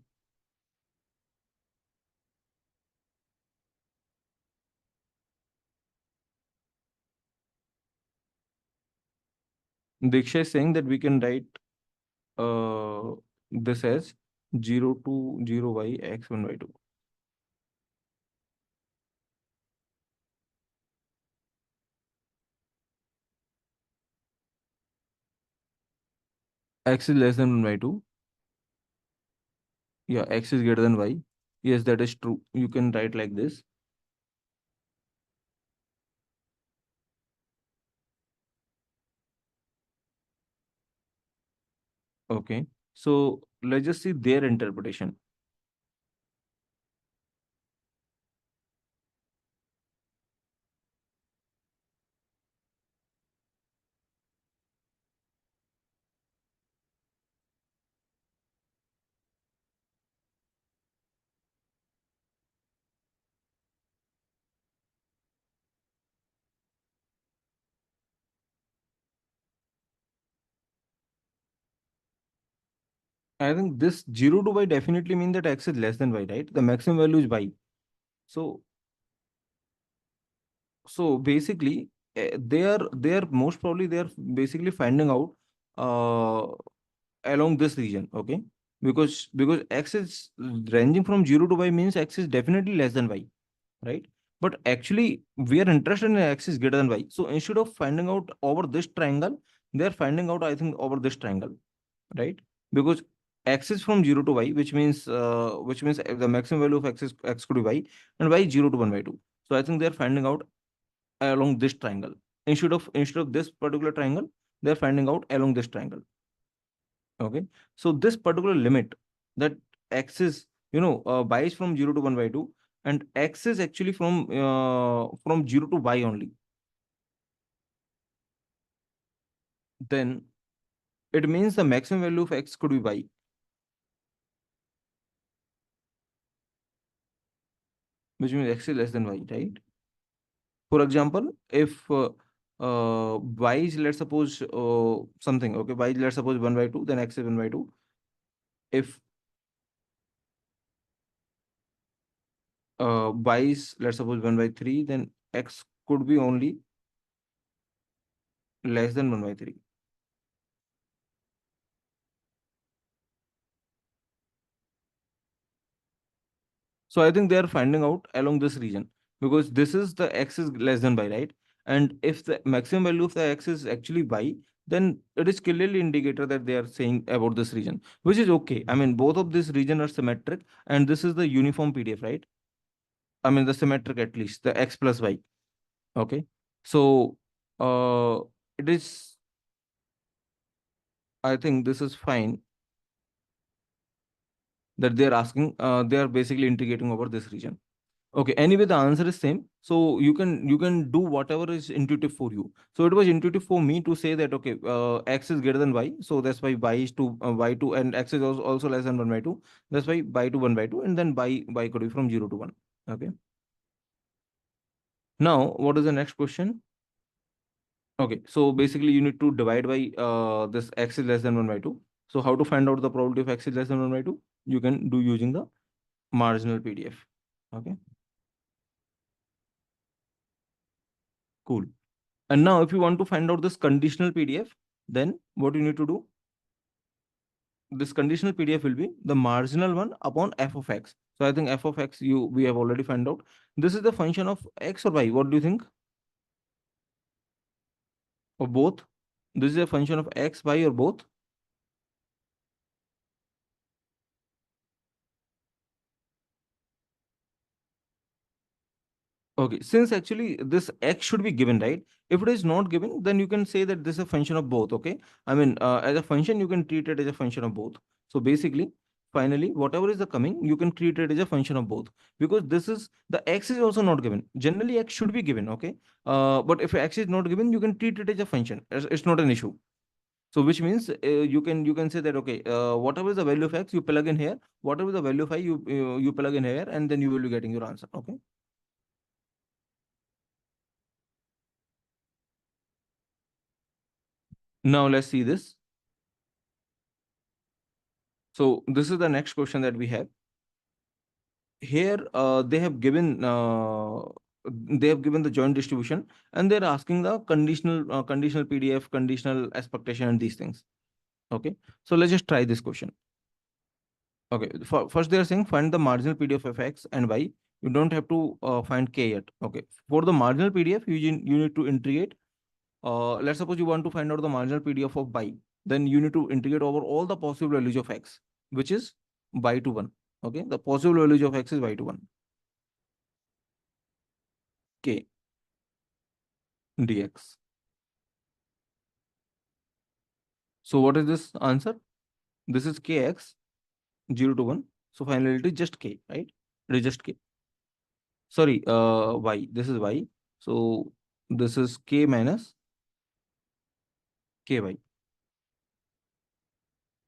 Diksha is saying that we can write uh, this as 0 to 0 y x 1 by 2. X is less than 1 by 2. Yeah, x is greater than y. Yes, that is true. You can write like this. Okay. So let's just see their interpretation. I think this 0 to y definitely mean that x is less than y, right? The maximum value is y. So basically, they are most probably they are basically finding out uh along this region, okay? Because x is ranging from 0 to y means x is definitely less than y, right? But actually, we are interested in x is greater than y. So instead of finding out over this triangle, they are finding out, I think, over this triangle, right? Because x is from 0 to y, which means the maximum value of x is x could be y, and y is 0 to 1 by 2. So I think they are finding out along this triangle. Instead of this particular triangle, they are finding out along this triangle. Okay. So this particular limit, that x is, y is from 0 to 1 by 2, and x is actually from 0 to y only. Then it means the maximum value of x could be y, which means x is less than y, right? For example, if y is, let's suppose, something, okay, y is, let's suppose, 1 by 2, then x is 1 by 2. If y is, let's suppose, 1 by 3, then x could be only less than 1 by 3. So I think they are finding out along this region, because this is the x is less than y, right? And if the maximum value of the x is actually y, then it is clearly indicator that they are saying about this region, which is okay. I mean, both of this region are symmetric, and this is the uniform PDF, right? I mean, the symmetric, at least the x plus y. Okay. So it is, I think this is fine, that they are asking, they are basically integrating over this region. Okay, anyway, the answer is same. So you can do whatever is intuitive for you. So it was intuitive for me to say that, okay, x is greater than y, so that's why y is 2, y2, and x is also less than 1 by 2. That's why y to 1 by 2, and then y could be from 0 to 1. Okay. Now, what is the next question? Okay, so basically you need to divide by this x is less than 1 by 2. So how to find out the probability of x is less than 1 by 2? You can do using the marginal PDF. Okay, cool. And now if you want to find out this conditional PDF, then what you need to do, this conditional PDF will be the marginal one upon f of x. So I think f of x, we have already found out. This is the function of x or y. What do you think? Or both? This is a function of x, y, or both? Okay, since actually this x should be given, right? If it is not given, then you can say that this is a function of both. Okay, I mean, as a function, you can treat it as a function of both. So basically, finally, whatever is the coming, you can treat it as a function of both, because this is the x is also not given. Generally, x should be given. Okay, but if x is not given, you can treat it as a function. It's not an issue. So which means you can say that, okay, whatever is the value of x, you plug in here. Whatever is the value of y, you plug in here, and then you will be getting your answer. Okay. Now let's see this. So this is the next question that we have here. They have given the joint distribution, and they're asking the conditional PDF, conditional expectation, and these things. Okay, so let's just try this question. Okay, first they are saying find the marginal PDF of x and y. You don't have to find k yet. Okay, for the marginal PDF, you need to integrate. Let's suppose you want to find out the marginal PDF of y, then you need to integrate over all the possible values of x, which is y to 1. Okay, the possible values of x is y to 1. K dx. So what is this answer? This is kx 0 to 1. So finally it is just k, right? It is just k. Sorry, y. This is y. So this is k minus ky.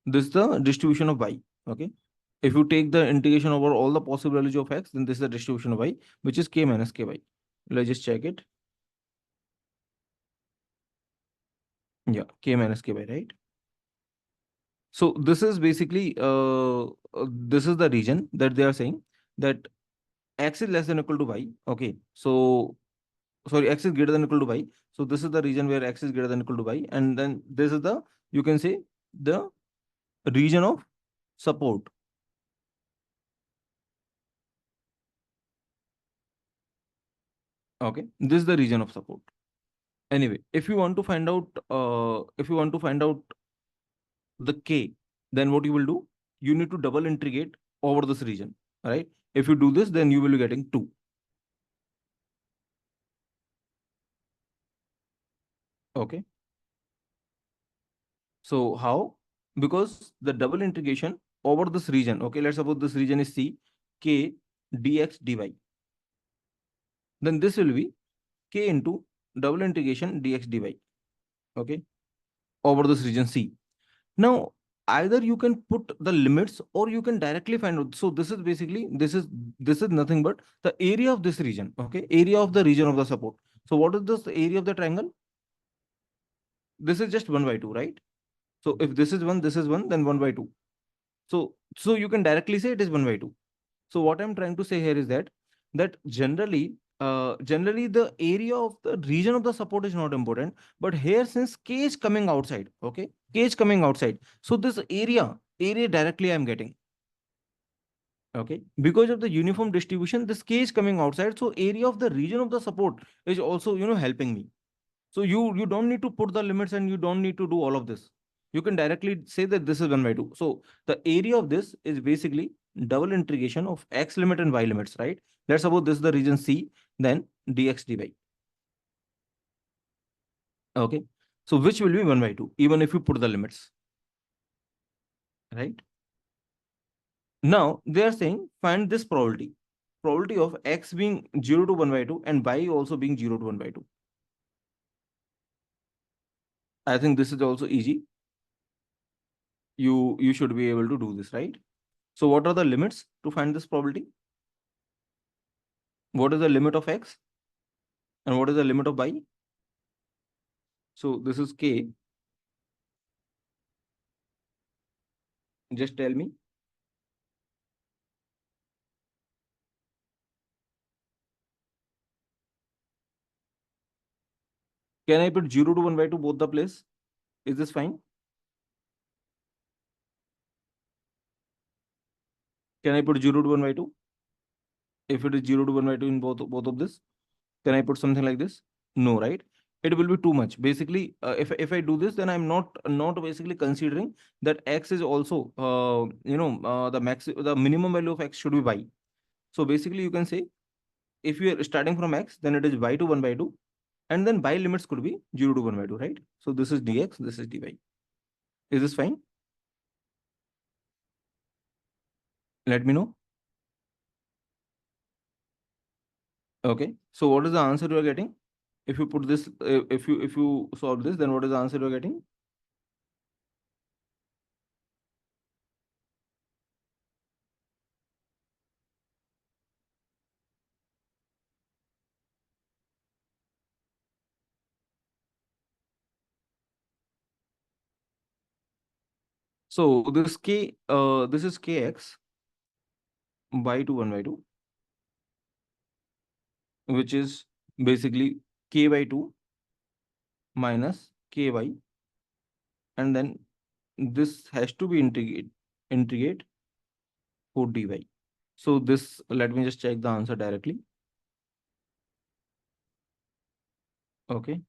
This is the distribution of y. Okay. If you take the integration over all the possible values of x, then this is the distribution of y, which is k minus ky. Let's just check it. Yeah, k minus ky, right? So this is basically this is the region that they are saying that x is less than or equal to y. Okay. So sorry, x is greater than or equal to y. So this is the region where x is greater than or equal to y, and then this is the, you can say, the region of support. Okay, this is the region of support. Anyway, if you want to find out the k, then what you will do? You need to double integrate over this region, right? If you do this, then you will be getting 2. Okay. So how? Because the double integration over this region, okay, let's suppose this region is C, k dx dy. Then this will be k into double integration dx dy, okay, over this region C. Now, either you can put the limits or you can directly find out. So this is basically, this is nothing but the area of this region, okay, area of the region of the support. So what is this area of the triangle? This is just 1 by 2, right? So if this is 1, this is 1, then 1 by 2. So you can directly say it is 1 by 2. So what I'm trying to say here is that generally the area of the region of the support is not important, but here since k is coming outside, okay, k is coming outside. So this area directly I'm getting, okay, because of the uniform distribution, this k is coming outside. So area of the region of the support is also, helping me. So you don't need to put the limits and you don't need to do all of this. You can directly say that this is 1 by 2. So the area of this is basically double integration of x limit and y limits, right? Let's suppose this is the region C, then dx dy. Okay. So which will be 1 by 2, even if you put the limits, right? Now they are saying find this probability. Probability of x being 0 to 1 by 2 and y also being 0 to 1 by 2. I think this is also easy. You should be able to do this, right? So what are the limits to find this probability? What is the limit of x and what is the limit of y? So this is k. Just tell me. Can I put 0 to 1 by 2 both the place? Is this fine? Can I put 0 to 1 by 2? If it is 0 to 1 by 2 in both of this, can I put something like this? No, right? It will be too much. Basically, if I do this, then I'm not basically considering that x is also the minimum value of x should be y. So basically, you can say if you are starting from x, then it is y to 1 by 2, and then y limits could be 0 to 1 by 2, right? So this is dx, this is dy. Is this fine? Let me know. Okay. So what is the answer you are getting? If you put this, if you solve this, then what is the answer you are getting? So this is kx by 2 1 by 2, which is basically k by 2 minus ky, and then this has to be integrate for dy. So this, let me just check the answer directly. Okay.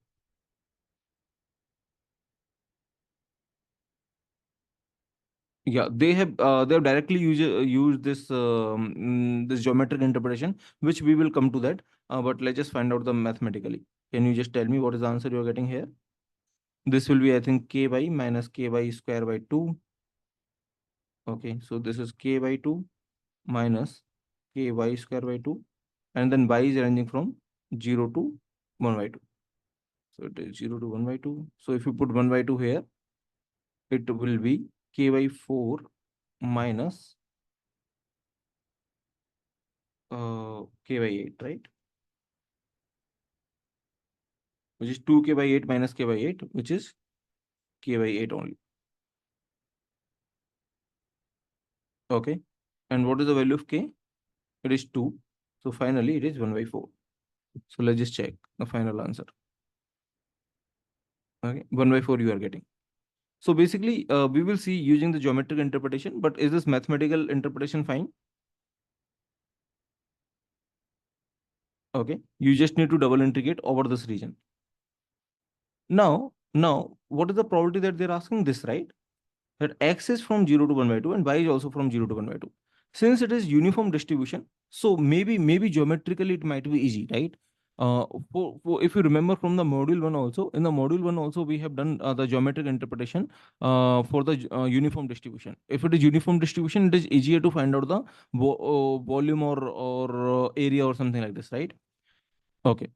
Yeah, they have directly used this this geometric interpretation, which we will come to that. But let's just find out the mathematically. Can you just tell me what is the answer you are getting here? This will be, I think, ky minus ky square by 2. Okay, so this is k by 2 minus ky square by 2, and then y is ranging from 0 to 1 by 2. So it is 0 to 1 by 2. So if you put 1 by 2 here, it will be k by 4 minus k by 8, right? Which is 2k by 8 minus k by 8, which is k by 8 only. Okay. And what is the value of k? It is 2. So finally it is 1 by 4. So let's just check the final answer. Okay, 1 by 4 you are getting. So basically, we will see using the geometric interpretation, but is this mathematical interpretation fine? Okay, you just need to double integrate over this region. Now, what is the probability that they're asking this, right? That x is from 0 to 1 by 2 and y is also from 0 to 1 by 2. Since it is uniform distribution, so maybe geometrically it might be easy, right? If you remember from the module 1 also, in the module 1 also we have done the geometric interpretation for the uniform distribution. If it is uniform distribution, it is easier to find out the volume or area or something like this, right? Okay.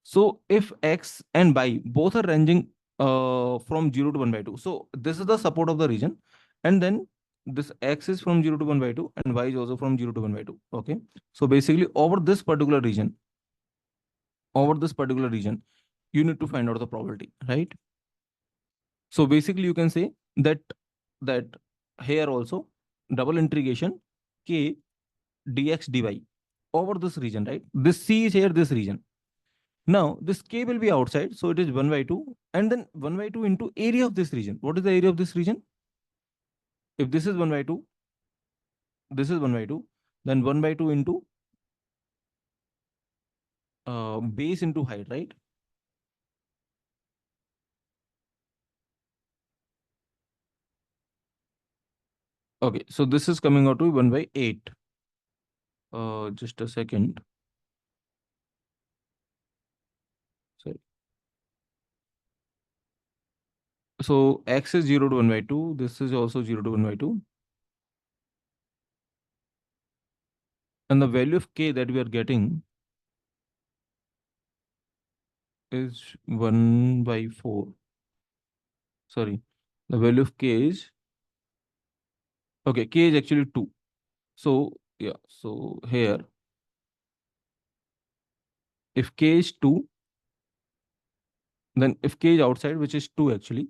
So if x and y both are ranging from 0 to 1 by 2, so this is the support of the region, and then this x is from 0 to 1 by 2 and y is also from 0 to 1 by 2. Okay. So basically over this particular region, you need to find out the probability, right? So basically you can say that that here also double integration k dx dy over this region, right? This c is here, this region. Now, this k will be outside, so it is 1 by 2, and then 1 by 2 into area of this region. What is the area of this region? If this is 1 by 2, this is 1 by 2, then 1 by 2 into base into height, right? Okay, so this is coming out to 1 by 8. Just a second. Sorry. So x is 0 to 1 by 2. This is also 0 to 1 by 2. And the value of k that we are getting is 1 by 4. Sorry. The value of k is, okay, k is actually 2. So, yeah, so here, if k is 2, then if k is outside, which is 2 actually,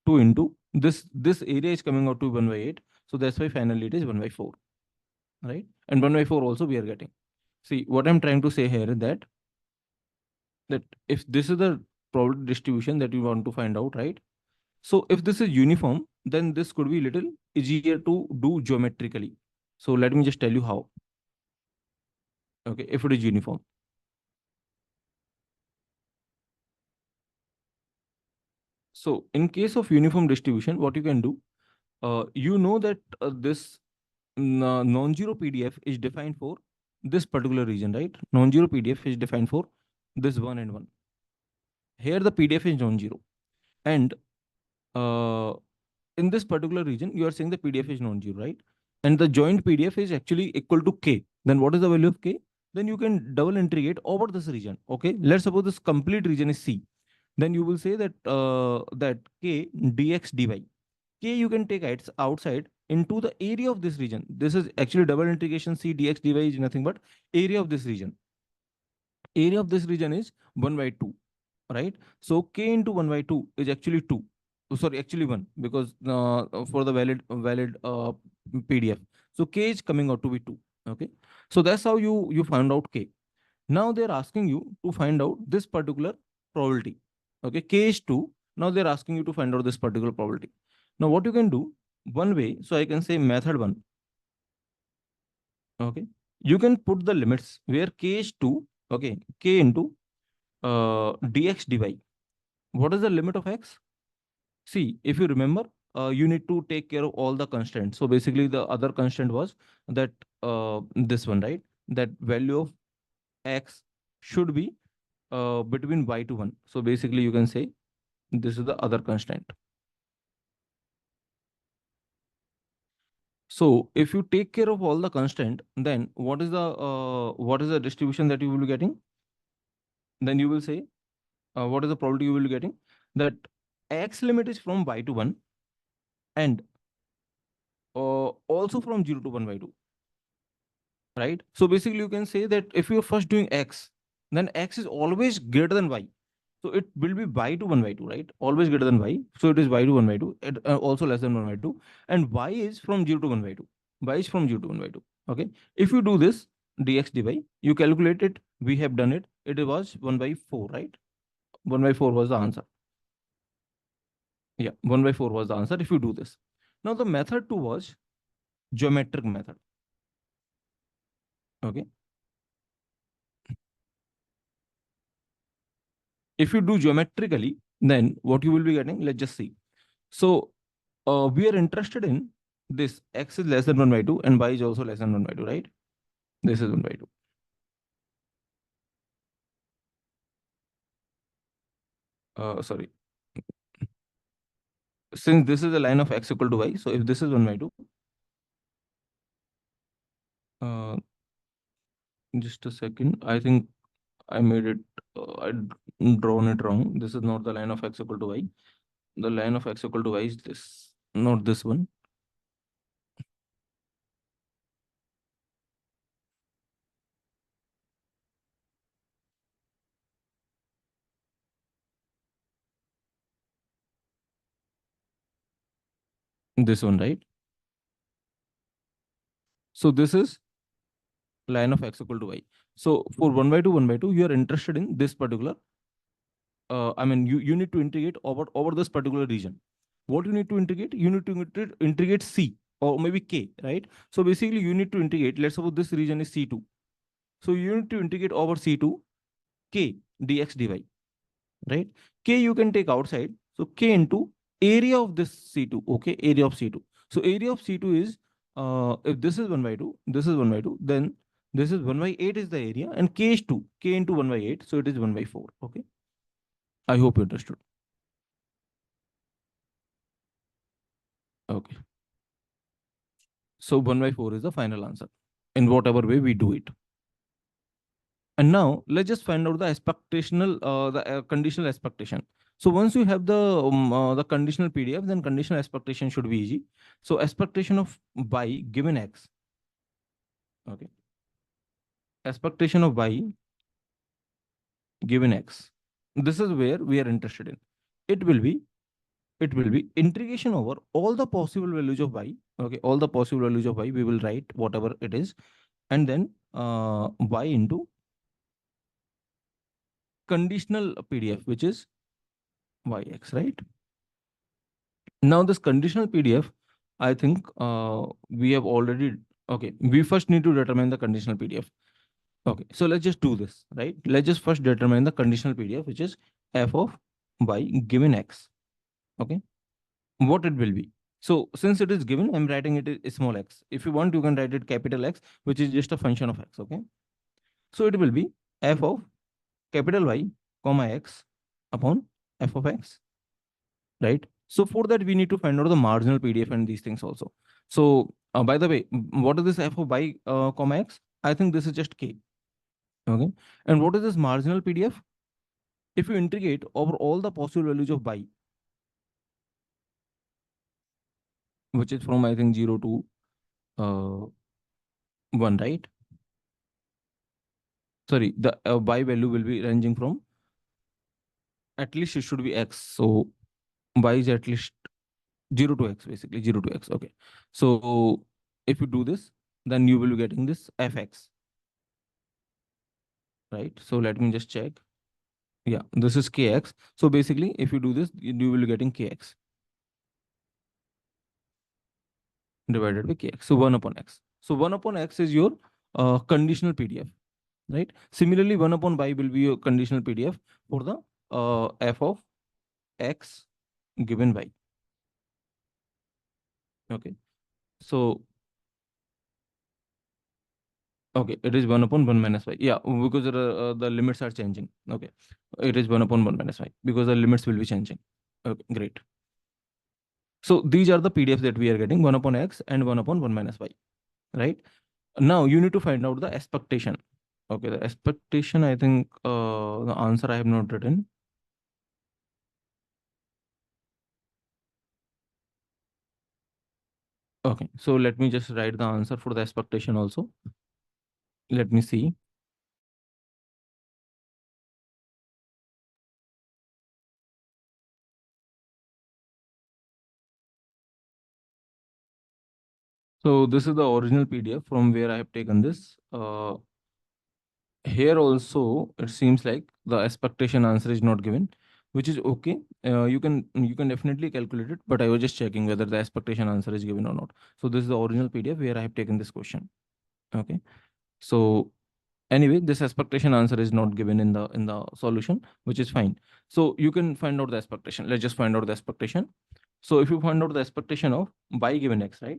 2 into this area is coming out to 1 by 8. So that's why finally it is 1 by 4, right? And 1 by 4 also we are getting. See, what I'm trying to say here is that if this is the probability distribution that you want to find out, right? So if this is uniform, then this could be little easier to do geometrically. So let me just tell you how. Okay, if it is uniform. So in case of uniform distribution, what you can do, you know that this non-zero PDF is defined for this particular region, right? Non-zero PDF is defined for this 1 and 1. Here the PDF is non-zero. And uh, in this particular region, you are saying the PDF is non-zero, right? And the joint PDF is actually equal to K. Then what is the value of K? Then you can double integrate over this region. Okay. Let's suppose this complete region is C. Then you will say that that K dx dy. K you can take it outside into the area of this region. This is actually double integration C dx dy is nothing but area of this region. Area of this region is 1 by 2, right? So K into 1 by 2 is actually 2. Oh, sorry, actually 1, because for the valid PDF. So K is coming out to be 2. Okay. So that's how you find out K. Now they're asking you to find out this particular probability. Okay, K is 2. Now they're asking you to find out this particular probability. Now what you can do, one way, so I can say method 1. Okay, you can put the limits where K is 2. Okay, K into dx dy. What is the limit of x? See, if you remember, you need to take care of all the constraints. So basically the other constant was that this one, right? That value of x should be between y to 1. So basically you can say this is the other constraint. So if you take care of all the constant, then what is the distribution that you will be getting? Then you will say what is the probability you will be getting? That x limit is from y to 1 and also from 0 to 1 by 2, right? So basically you can say that if you're first doing x, then x is always greater than y. So it will be y to 1 by 2, right? Always greater than y. So it is y to 1 by 2, and also less than 1 by 2. And y is from 0 to 1 by 2. y is from 0 to 1 by 2. Okay. If you do this dx dy, you calculate it. We have done it. It was 1 by 4, right? 1 by 4 was the answer. Yeah, 1 by 4 was the answer if you do this. Now the method 2 was geometric method. Okay. If you do geometrically, then what you will be getting, let's just see. So we are interested in this x is less than 1 by 2 and y is also less than 1 by 2, right? This is 1 by 2. Sorry. Since this is a line of x equal to y, so if this is 1 by 2, uh, just a second. I think I made it, drawn it wrong. This is not the line of x equal to y. The line of x equal to y is this, not this one. This one, right? So this is line of x equal to y. So for 1 by 2, 1 by 2, you are interested in this particular, I mean, you need to integrate over this particular region. What you need to integrate? You need to integrate C or maybe K, right? So basically you need to integrate, let's suppose this region is C2. So you need to integrate over C2 K dx dy, right? K you can take outside. So K into area of this C2, okay? Area of C2. So area of C2 is, if this is 1 by 2, this is 1 by 2, then this is 1 by 8 is the area and K is 2. K into 1 by 8, so it is 1 by 4, okay? I hope you understood. Okay. So 1 by 4 is the final answer in whatever way we do it. And now let's just find out the expectational, the conditional expectation. So once you have the conditional PDF, then conditional expectation should be easy. So expectation of y given x. Okay. Expectation of y given x. This is where we are interested in. It will be integration over all the possible values of y. Okay, all the possible values of y. We will write whatever it is, and then y into conditional PDF, which is yx, right? Now this conditional PDF, I think we have already, okay, we first need to determine the conditional PDF. Okay, so let's just do this, right? Let's just first determine the conditional PDF, which is f of y given x. Okay, what it will be. So since it is given, I'm writing it is small x. If you want, you can write it capital X, which is just a function of x. Okay, so it will be f of capital Y comma x upon f of x, right? So for that, we need to find out the marginal PDF and these things also. So by the way, what is this f of y comma x? I think this is just k. Okay. And what is this marginal PDF? If you integrate over all the possible values of y, which is from I think 0 to 1, right? Sorry, the y value will be ranging from, at least it should be x. So y is at least 0 to x, basically 0 to x. Okay. So if you do this, then you will be getting this fx, right? So let me just check. Yeah, this is kx. So basically, if you do this, you will be getting kx divided by kx. So 1 upon x. So 1 upon x is your conditional PDF, right? Similarly, 1 upon y will be your conditional PDF for the f of x given y. Okay. So, okay, it is 1 upon 1 minus y. Yeah, because the limits are changing. Okay. It is 1 upon 1 minus y because the limits will be changing. Okay, great. So these are the PDFs that we are getting, 1 upon x and 1 upon 1 minus y, right? Now you need to find out the expectation. Okay, the expectation, I think the answer I have not written. Okay, so let me just write the answer for the expectation also. Let me see. So this is the original PDF from where I have taken this. Here also it seems like the expectation answer is not given, which is okay. You can definitely calculate it, but I was just checking whether the expectation answer is given or not. So this is the original PDF where I have taken this question. Okay. So anyway, this expectation answer is not given in the solution, which is fine. So you can find out the expectation. Let's just find out the expectation. So if you find out the expectation of y given x, right?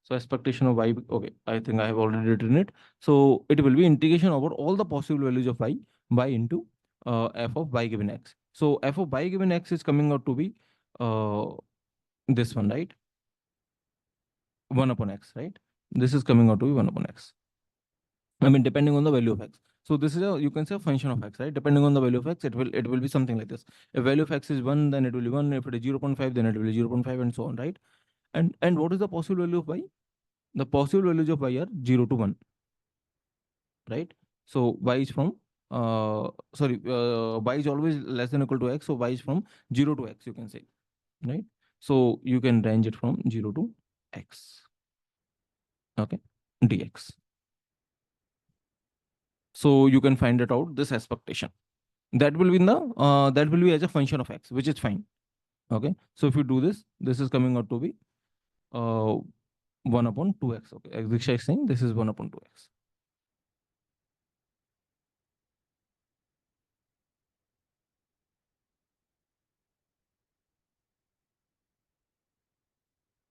So expectation of y, okay, I think I have already written it. So it will be integration over all the possible values of y into f of y given x. So f of y given x is coming out to be uh, this one, right? 1 upon x, right? This is coming out to be 1 upon x. I mean, depending on the value of x. So this is a, you can say, a function of x, right? Depending on the value of x, it will be something like this. If value of x is 1, then it will be 1. If it is 0.5, then it will be 0.5, and so on, right? And what is the possible value of y? The possible values of y are 0 to 1, right? So y is from y is always less than or equal to x. So y is from 0 to x, you can say, right? So you can range it from 0 to x. Okay, dx. So you can find it out this expectation. That will be in the that will be as a function of x, which is fine. Okay. So if you do this, this is coming out to be uh 1 upon 2x. Okay. As Diksha is saying, this is 1 upon 2x.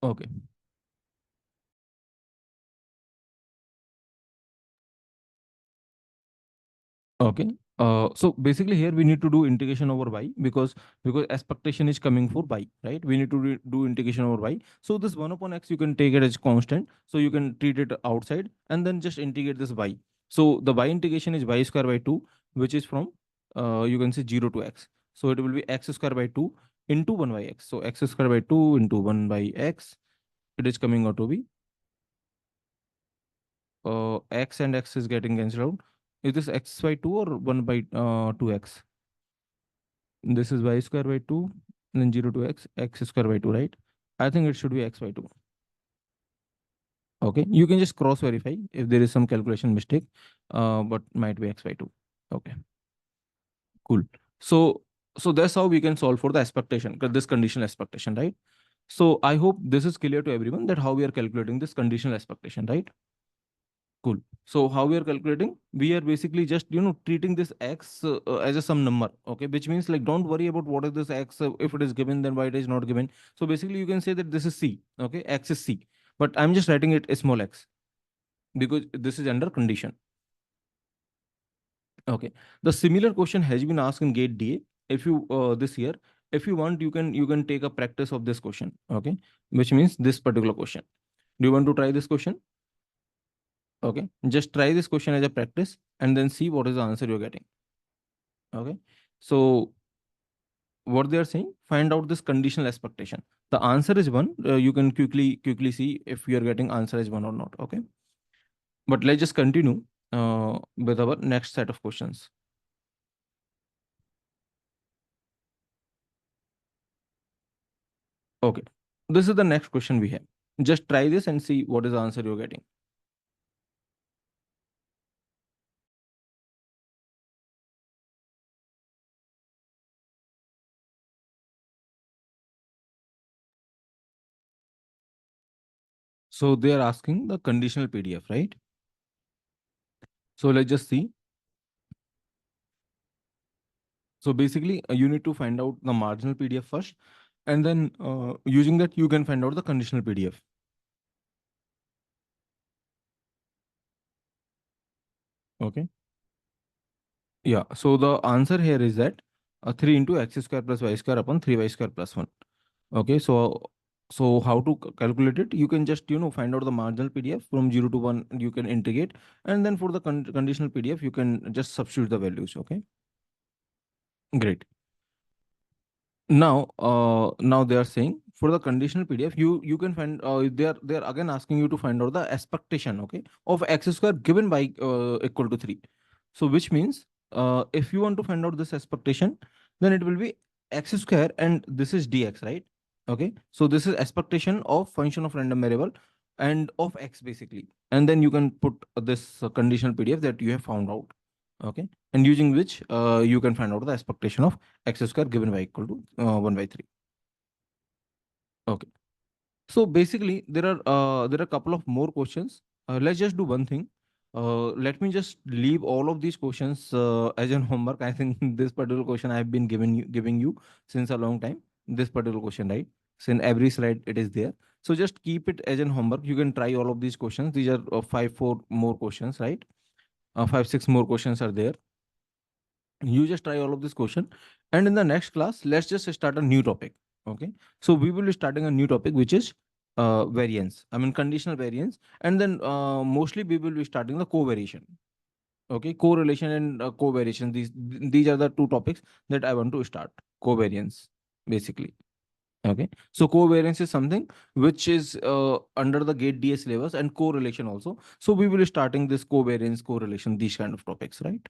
Okay. Okay. So basically here we need to do integration over y, because expectation is coming for y, right? We need to do integration over y. So this 1 upon x, you can take it as constant. So you can treat it outside and then just integrate this y. So the y integration is y square by 2, which is from you can say 0 to x. So it will be x square by 2 into 1 by x. So x square by 2 into 1 by x. It is coming out to be x and x is getting cancelled out. Is this x by 2 or 1 by 2x? This is y square by 2, and then 0 to x square by 2, right? I think it should be x by 2. Okay, you can just cross verify if there is some calculation mistake, but might be x by 2. Okay, cool. So, so that's how we can solve for the expectation, this conditional expectation, right? So I hope this is clear to everyone that how we are calculating this conditional expectation, right? Cool. So how we are calculating? We are basically just, treating this x as a some number. Okay, which means like don't worry about what is this x. If it is given, then why it is not given. So basically, you can say that this is c. Okay, x is c, but I'm just writing it a small x because this is under condition. Okay. The similar question has been asked in Gate DA. If you this year, if you want, you can take a practice of this question. Okay, which means this particular question. Do you want to try this question? Okay, just try this question as a practice and then see what is the answer you're getting. Okay, so what they are saying, find out this conditional expectation. The answer is one. You can quickly see if you are getting answer is one or not. Okay, but let's just continue with our next set of questions. Okay, this is the next question we have. Just try this and see what is the answer you're getting. So they are asking the conditional PDF, right? So let's just see. So basically, you need to find out the marginal PDF first, and then using that, you can find out the conditional PDF. Okay. Yeah. So the answer here is that 3 into x square plus y square upon 3y square plus 1. Okay. So how to calculate it? You can just, find out the marginal PDF from 0 to 1. You can integrate. And then for the conditional PDF, you can just substitute the values. Okay. Great. Now they are saying for the conditional PDF, you can find they are again asking you to find out the expectation, okay, of x square given by equal to 3. So which means if you want to find out this expectation, then it will be x square and this is dx, right? Okay, so this is expectation of function of random variable and of x basically. And then you can put this conditional PDF that you have found out. Okay. And using which you can find out the expectation of x square given y equal to 1 by 3. Okay. So basically, there are a couple of more questions. Let's just do one thing. Let me just leave all of these questions as an homework. I think this particular question I have been giving you since a long time. This particular question, right? So in every slide it is there. So just keep it as an homework. You can try all of these questions. These are four more questions, right? Five, six more questions are there. You just try all of this question, and in the next class let's just start a new topic. Okay, so we will be starting a new topic, which is variance, I mean conditional variance, and then mostly we will be starting the covariation. Okay, correlation and covariation, these are the two topics that I want to start. Covariance basically. Okay, so covariance is something which is under the gate ds syllabus, and correlation also. So we will be starting this covariance, correlation, these kind of topics, right?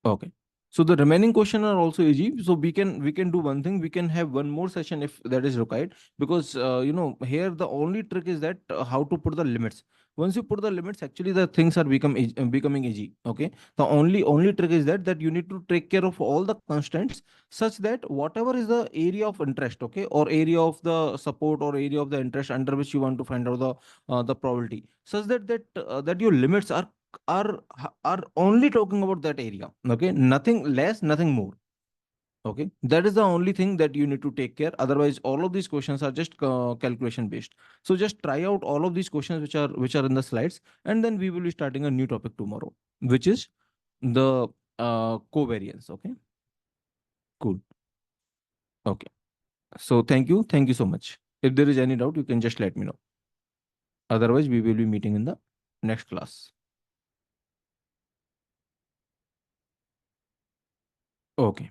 Okay. So the remaining question are also easy. So we can do one thing. We can have one more session if that is required, because here the only trick is that how to put the limits. Once you put the limits, actually the things are becoming easy. Okay. The only trick is that you need to take care of all the constants, such that whatever is the area of interest, okay, or area of the support, or area of the interest under which you want to find out the probability, such that your limits are only talking about that area. Okay, nothing less, nothing more. Okay, that is the only thing that you need to take care. Otherwise all of these questions are just calculation based. So just try out all of these questions which are in the slides, and then we will be starting a new topic tomorrow, which is the covariance. Okay, cool. Okay, so thank you so much. If there is any doubt, you can just let me know. Otherwise we will be meeting in the next class. Okay.